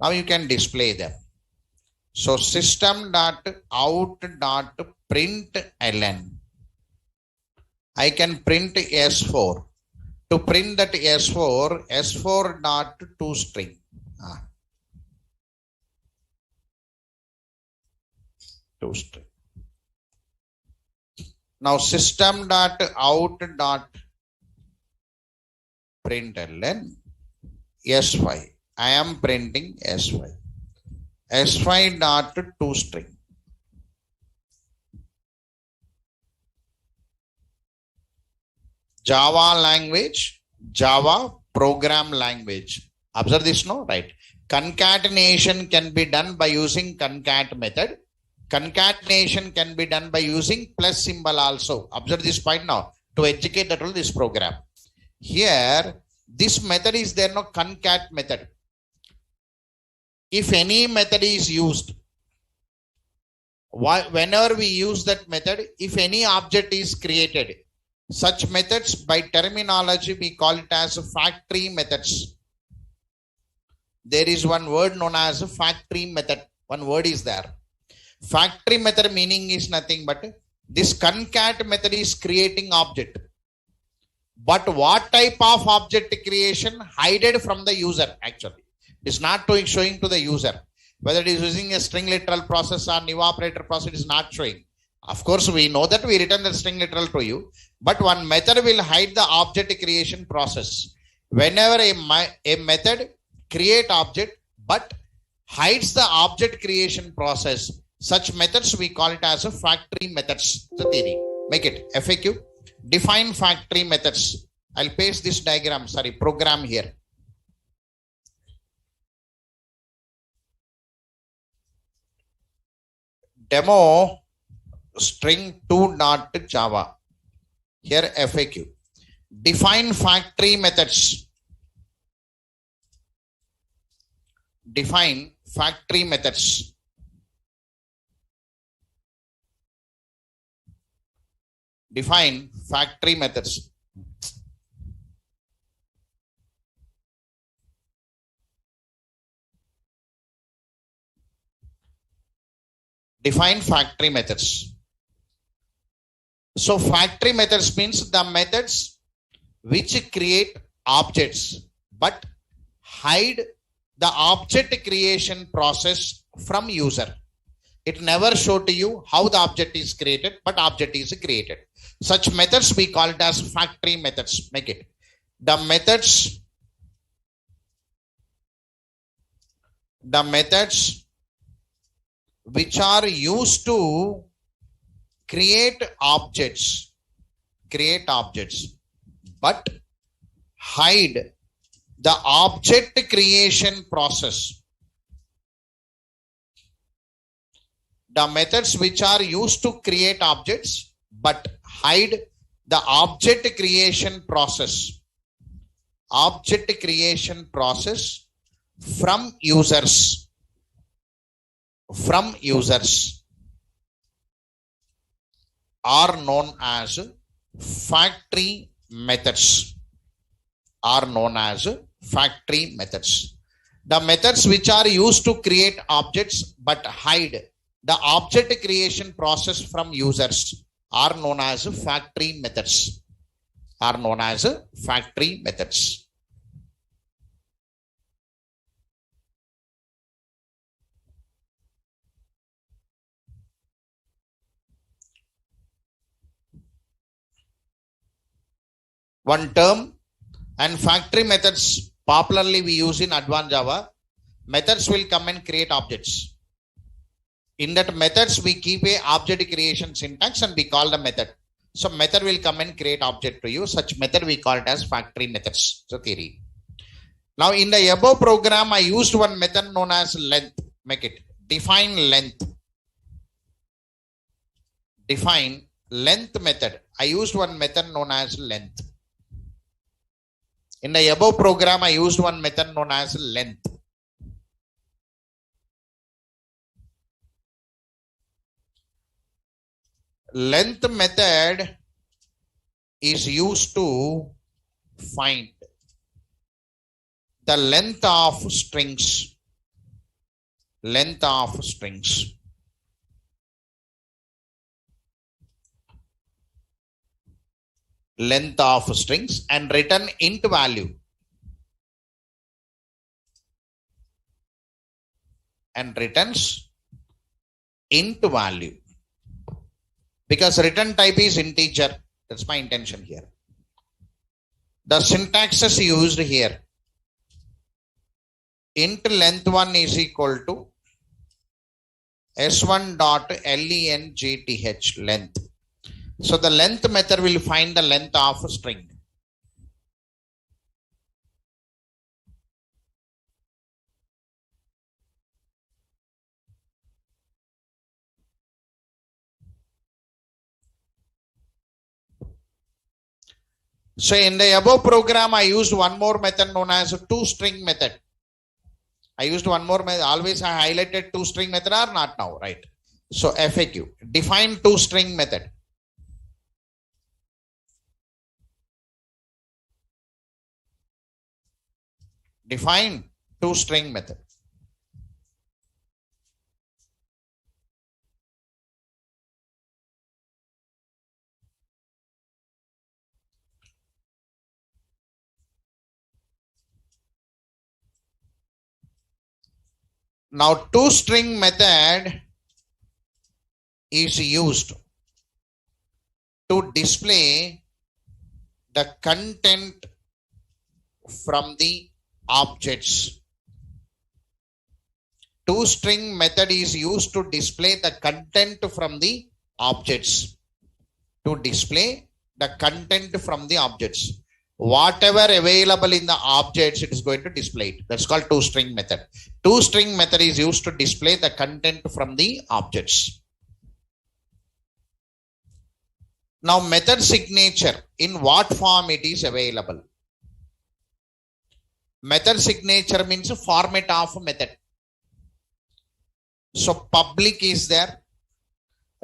Now you can display them. So system.out.println. I can print S4. To print that S4, S4 dot toString. ToString. Now system.out.println S5. I am printing S5. S5 dot toString. Java language, Java program language. Observe this, no? Right. Concatenation can be done by using concat method. Concatenation can be done by using plus symbol also. Observe this point now to educate that all this program. Here, this method is there, no concat method. If any method is used, whenever we use that method, if any object is created, such methods by terminology we call it as factory methods. There is one word known as factory method. One word is there. Factory method meaning is nothing but this concat method is creating object. But what type of object creation? Hidden from the user actually. It's not showing to the user. Whether it is using a string literal process or new operator process is not showing. Of course, we know that we return the string literal to you, but one method will hide the object creation process. Whenever a method create object but hides the object creation process, such methods we call it as a factory methods. The theory. Make it FAQ. Define factory methods. I'll paste this diagram, program here. Demo string2.java. Here FAQ. Define factory methods. Define factory methods. Define factory methods. Define factory methods. So factory methods means the methods which create objects but hide the object creation process from user. It never show to you how the object is created, but object is created. Such methods we call it as factory methods. Make it. The methods which are used to create objects, but hide the object creation process. The methods which are used to create objects but hide the object creation process. Object creation process from users. Are known as factory methods. The methods which are used to create objects but hide the object creation process from users are known as factory methods. One term, and factory methods popularly we use in advanced Java. Methods will come and create objects. In that methods, we keep a object creation syntax and we call the method. So method will come and create object to you. Such method we call it as factory methods. So theory. Now in the above program, I used one method known as length. Make it. Define length. Define length method. I used one method known as length. In the above program, I used one method known as length. Length method is used to find the length of strings. Length of strings. Length of strings and return int value. And returns int value. Because return type is integer. That's my intention here. The syntax is used here. Int length 1 is equal to s1.length length. So the length method will find the length of a string. So in the above program, I used one more method known as toString method. I used one more method. Always I highlighted toString method or not now, right? So FAQ. Define toString method. Define toString method. Now toString method is used to display the content from the objects. ToString method is used to display the content from the objects. To display the content from the objects. Whatever available in the objects, it is going to display it. That's called ToString method. ToString method is used to display the content from the objects. Now method signature, in what form it is available? Method signature means a format of a method. So public is there.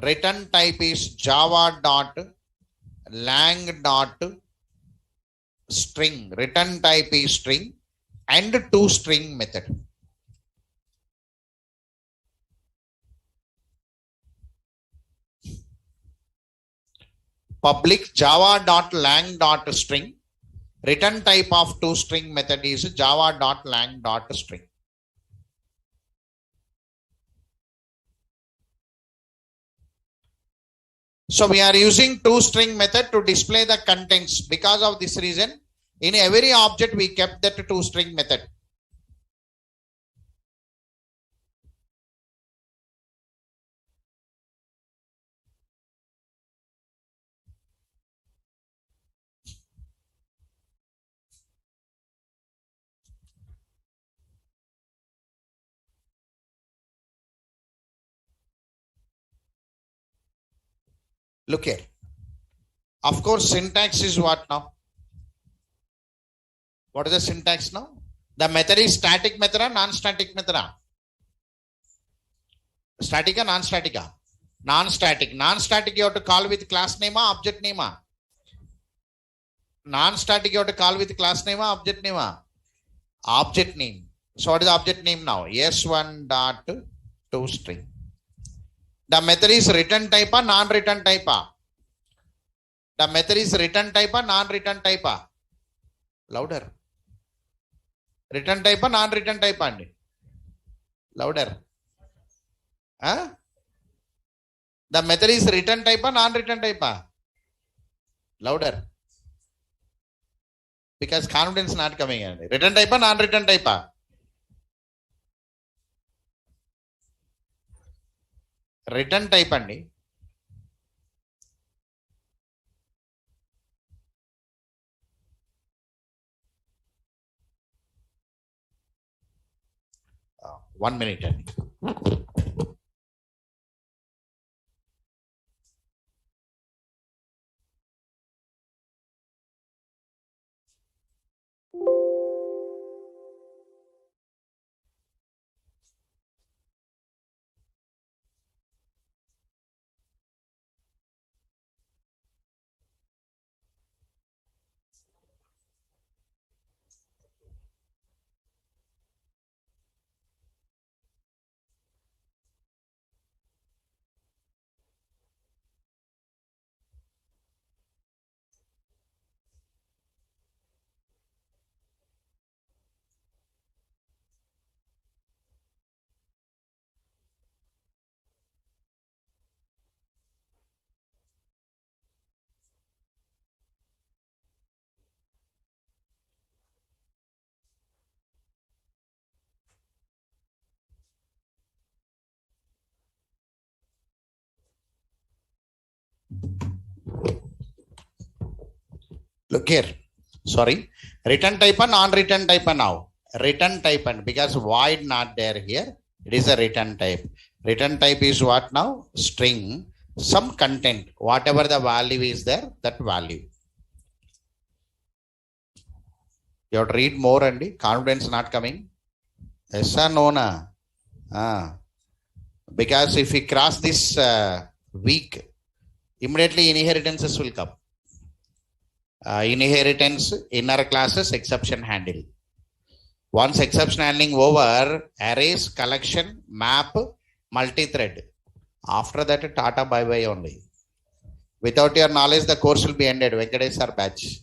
Return type is java. lang dot string, return type is string, and toString method. Public java.lang.string. Return type of toString method is java.lang.string. So we are using toString method to display the contents. Because of this reason, in every object we kept that toString method. Look here. Of course, syntax is what now? What is the syntax now? The method is static method or non-static method? Static or non-static? Non-static. Non-static you have to call with class name or object name? Non-static you have to call with class name or object name? Object name. So what is the object name now? S1 dot toString. The method is return type or non-return type? The method is return type or non-return type? Louder. Return type or non-return type? Louder. Huh? The method is return type or non-return type? Louder. Because confidence not coming in. Return type or non-return type? Return type andi. One minute andi. Look here. Sorry. Return type or non-return type now? Return type, and because void not there here, it is a return type. Return type is what now? String. Some content. Whatever the value is there, that value. You have to read more and confidence not coming. Yes or no? Na? Because if we cross this week, immediately inheritances will come. Inheritance, inner classes, exception handling. Once exception handling over, arrays, collection, map, multi-thread. After that, Tata bye-bye only. Without your knowledge, the course will be ended. Venkatesh sir batch.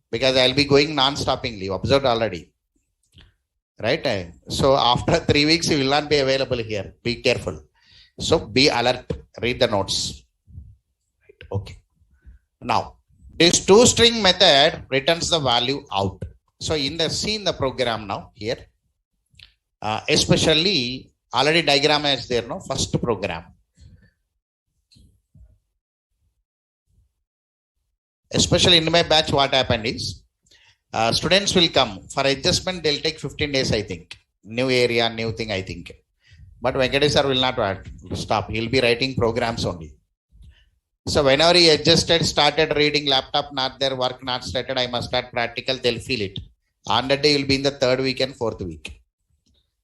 Because I will be going non-stoppingly. Observed already. Right? So after 3 weeks, you will not be available here. Be careful. So be alert. Read the notes. Right. Okay. Now, this toString method returns the value out. So in the program now here, especially already diagram is there, no? First program. Especially in my batch, what happened is, students will come for adjustment. They'll take 15 days, I think. New area, new thing, I think. But Venkatesh sir will not stop. He'll be writing programs only. So whenever he adjusted, started reading, laptop not there, work not started, I must start practical, they'll feel it. On that day, you'll be in the 3rd week and 4th week.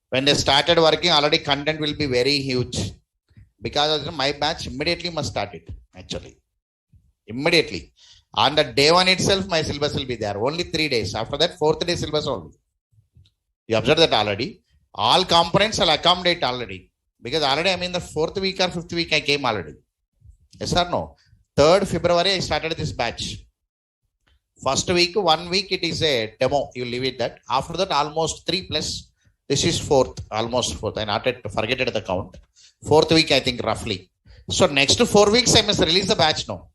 When they started working, already content will be very huge. Because of my batch, immediately must start it, actually. Immediately. On the day one itself, my syllabus will be there. Only 3 days. After that, 4th day syllabus only. You observe that already. All components will accommodate already. Because already I'm in the 4th week or 5th week I came already. Yes or no? 3rd February I started this batch. First week, 1 week it is a demo. You leave it that. After that, almost 3 plus. This is 4th, almost 4th. I not forget it the count. 4th week, I think roughly. So next 4 weeks, I must release the batch now.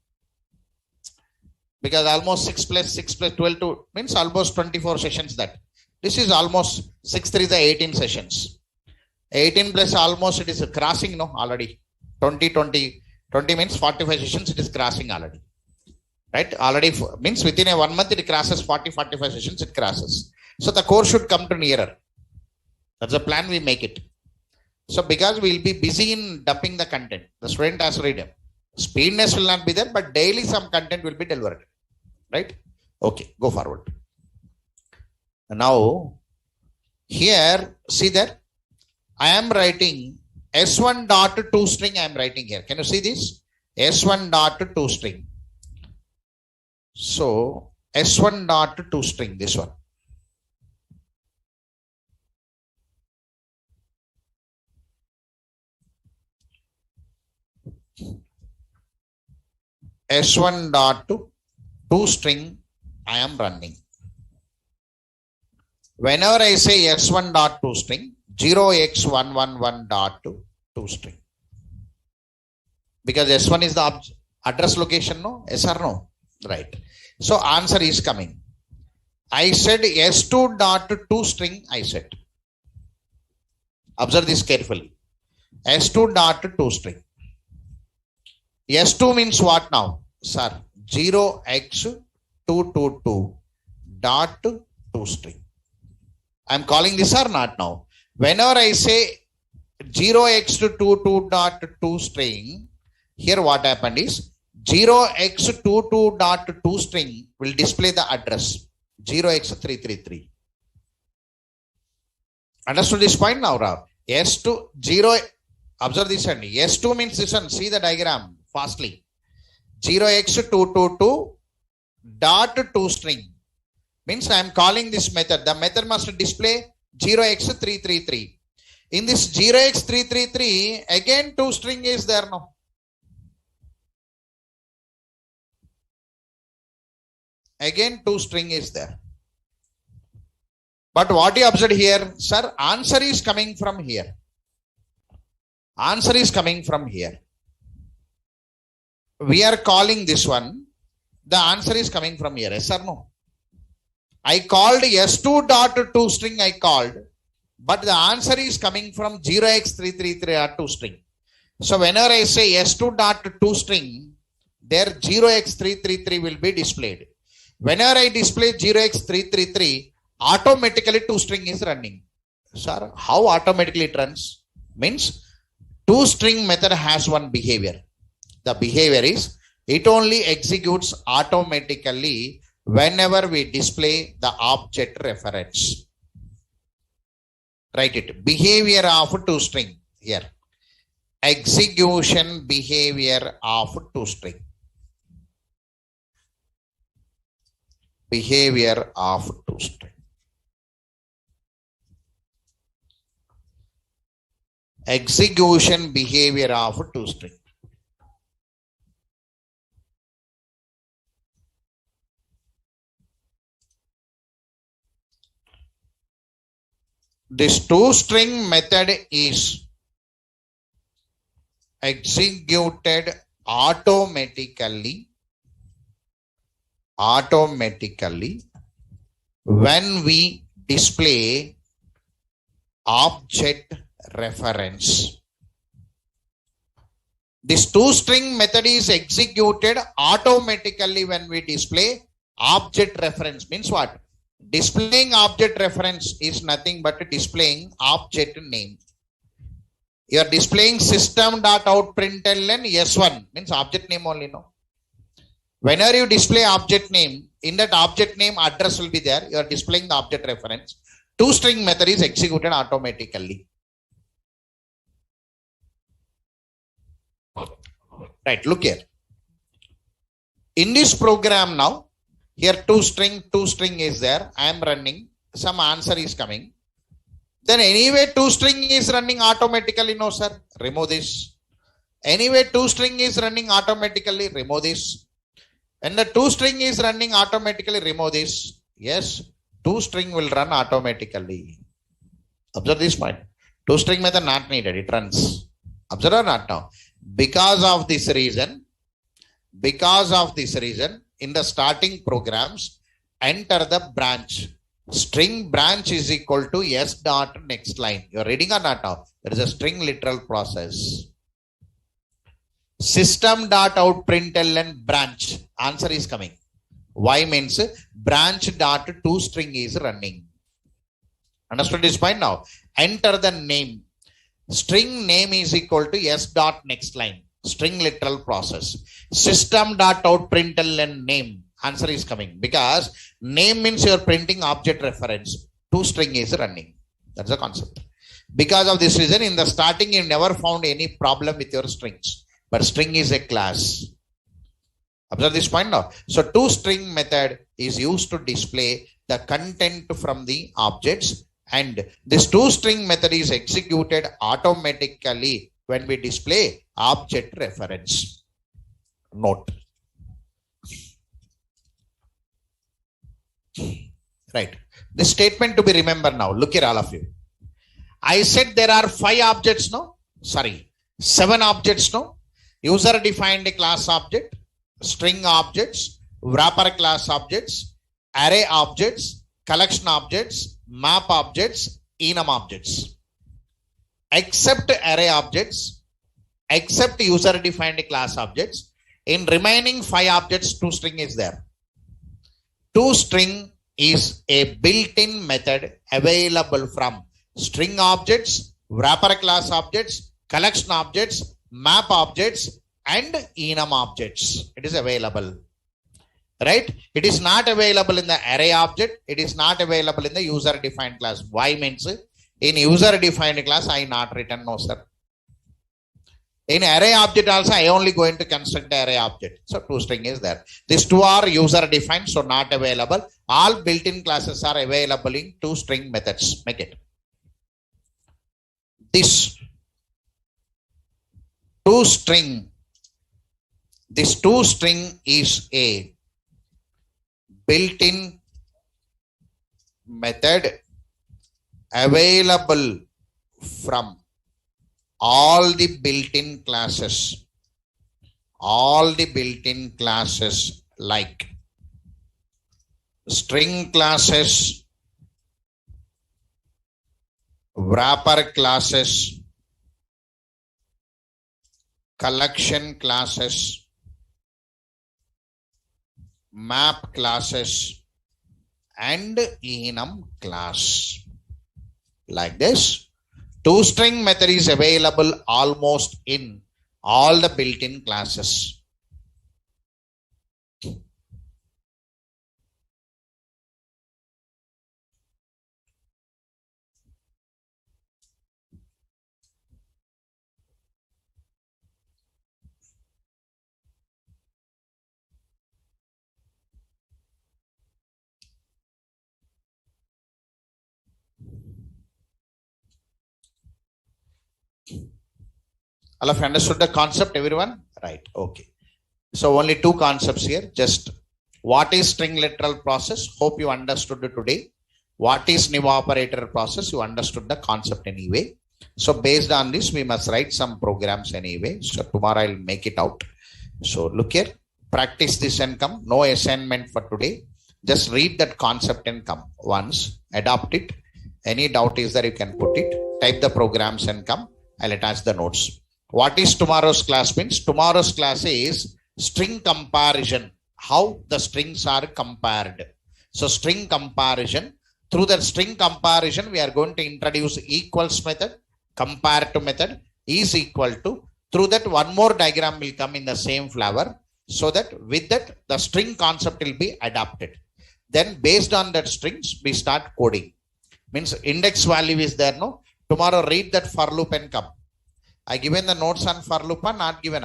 Because almost 6 plus 12 to means almost 24 sessions that. This is almost 6 3 the 18 sessions. 18 plus almost it is crossing no already. 20 means 45 sessions it is crossing already. Right? Already means within a 1 month it crosses 45 sessions it crosses. So the course should come to nearer. That's the plan we make it. So because we will be busy in dumping the content, the student has to read them. Speedness will not be there, but daily some content will be delivered. Right? Okay, go forward. Now, here, see that I am writing S1.toString I am writing here. Can you see this? S1.toString. So, S1.toString, this one. S1.toString I am running. Whenever I say S1.toString, 0x111.toString. Because S1 is the address location, no? Yes or no? Right. So answer is coming. I said S2.toString, I said. Observe this carefully. S2.toString. S2 means what now? Sir, 0x222.toString. I am calling this or not now. Whenever I say 0x22.toString, here what happened is 0x22.toString will display the address 0x333. Understood this point now, Rao? S2 0. Observe this one. S2 means this one. See the diagram fastly. 0x222.toString means I am calling this method. The method must display 0x333. In this 0x333, again toString is there now. Again toString is there. But what you observed here, sir, answer is coming from here. Answer is coming from here. We are calling this one. The answer is coming from here. Yes or no? I called S2.toString I called, but the answer is coming from 0x333.toString. So whenever I say S2.toString, there 0x333 will be displayed. Whenever I display 0x333, automatically toString is running. Sir, how automatically it runs? Means toString method has one behavior. The behavior is it only executes automatically whenever we display the object reference. Write it. Behavior of toString here. Execution behavior of toString. Behavior of toString. Execution behavior of toString. This toString method is executed automatically when we display object reference. This toString method is executed automatically when we display object reference. Means what? Displaying object reference is nothing but displaying object name. You are displaying system.out.println S1 means object name only, no? Whenever you display object name, in that object name address will be there. You are displaying the object reference. toString method is executed automatically. Right, look here. In this program now, here two string is there. I am running. Some answer is coming. Then anyway, two string is running automatically. No, sir. Remove this. Anyway, two string is running automatically. Remove this. When the two string is running automatically, remove this. Yes, two string will run automatically. Observe this point. Two string method not needed. It runs. Observe or not now? Because of this reason, in the starting programs, enter the branch. String branch is equal to s dot next line. You are reading or not now? There is a string literal process. System dot out println branch. Answer is coming. Why means branch dot two string is running. Understood this point now? Enter the name. String name is equal to s dot next line. String literal process. System dot out println name. Answer is coming because name means you are printing object reference. Two string is running. That's the concept. Because of this reason, in the starting you never found any problem with your strings. But string is a class. Observe this point now. So two string method is used to display the content from the objects, and this two string method is executed automatically when we display object reference. Note. Right. This statement to be remembered now. Look here, all of you. I said there are 5 objects now. Sorry, 7 objects now. User defined class object, string objects, wrapper class objects, array objects, collection objects, map objects, enum objects. Except array objects, except user defined class objects, in remaining 5 objects, two string is there. Two string is a built-in method available from string objects, wrapper class objects, collection objects, map objects, and enum objects. It is available. Right? It is not available in the array object. It is not available in the user defined class. Why means in user defined class I not written, no sir. In array object also I only going to construct the array object. So two string is there. These two are user defined, so not available. All built-in classes are available in two string methods. Make it. This two string is a built-in method available from all the built-in classes. All the built-in classes like string classes, wrapper classes, collection classes, map classes, and enum class. Like this, two string method is available almost in all the built-in classes. All of you understood the concept, everyone? Right. Okay. So only two concepts here. Just what is string literal process? Hope you understood it today. What is new operator process? You understood the concept anyway. So based on this, we must write some programs anyway. So tomorrow I'll make it out. So look here. Practice this and come. No assignment for today. Just read that concept and come once. Adopt it. Any doubt is there, you can put it. Type the programs and come. I'll attach the notes. What is tomorrow's class means? Tomorrow's class is string comparison. How the strings are compared. So string comparison. Through that string comparison, we are going to introduce equals method, compare to method, is equal to. Through that, one more diagram will come in the same flavor. So that with that, the string concept will be adapted. Then based on that strings, we start coding. Means index value is there, no? Tomorrow read that for loop and come. I given the notes on for loop or not given?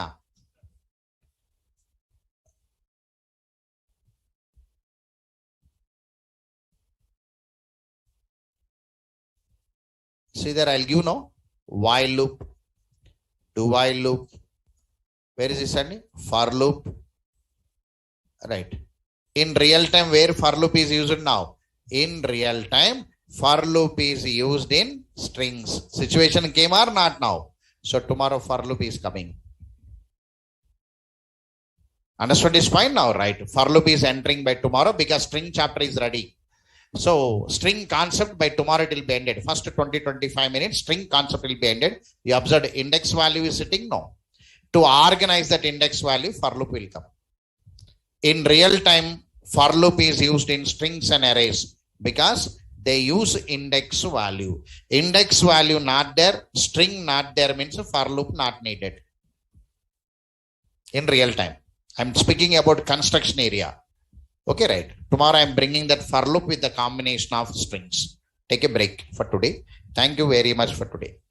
See there, I'll give no while loop, do while loop. Where is this? For loop. Right. In real time, where for loop is used now? In real time, for loop is used in strings. Situation came or not now? So tomorrow for loop is coming. Understood this point now, right? For loop is entering by tomorrow because string chapter is ready. So string concept by tomorrow it will be ended. First 20-25 minutes, string concept will be ended. You observed index value is sitting? No. To organize that index value, for loop will come. In real time, for loop is used in strings and arrays because they use index value. Index value not there, string not there means for loop not needed. In real time. I'm speaking about construction area. Okay, right. Tomorrow I'm bringing that for loop with the combination of strings. Take a break for today. Thank you very much for today.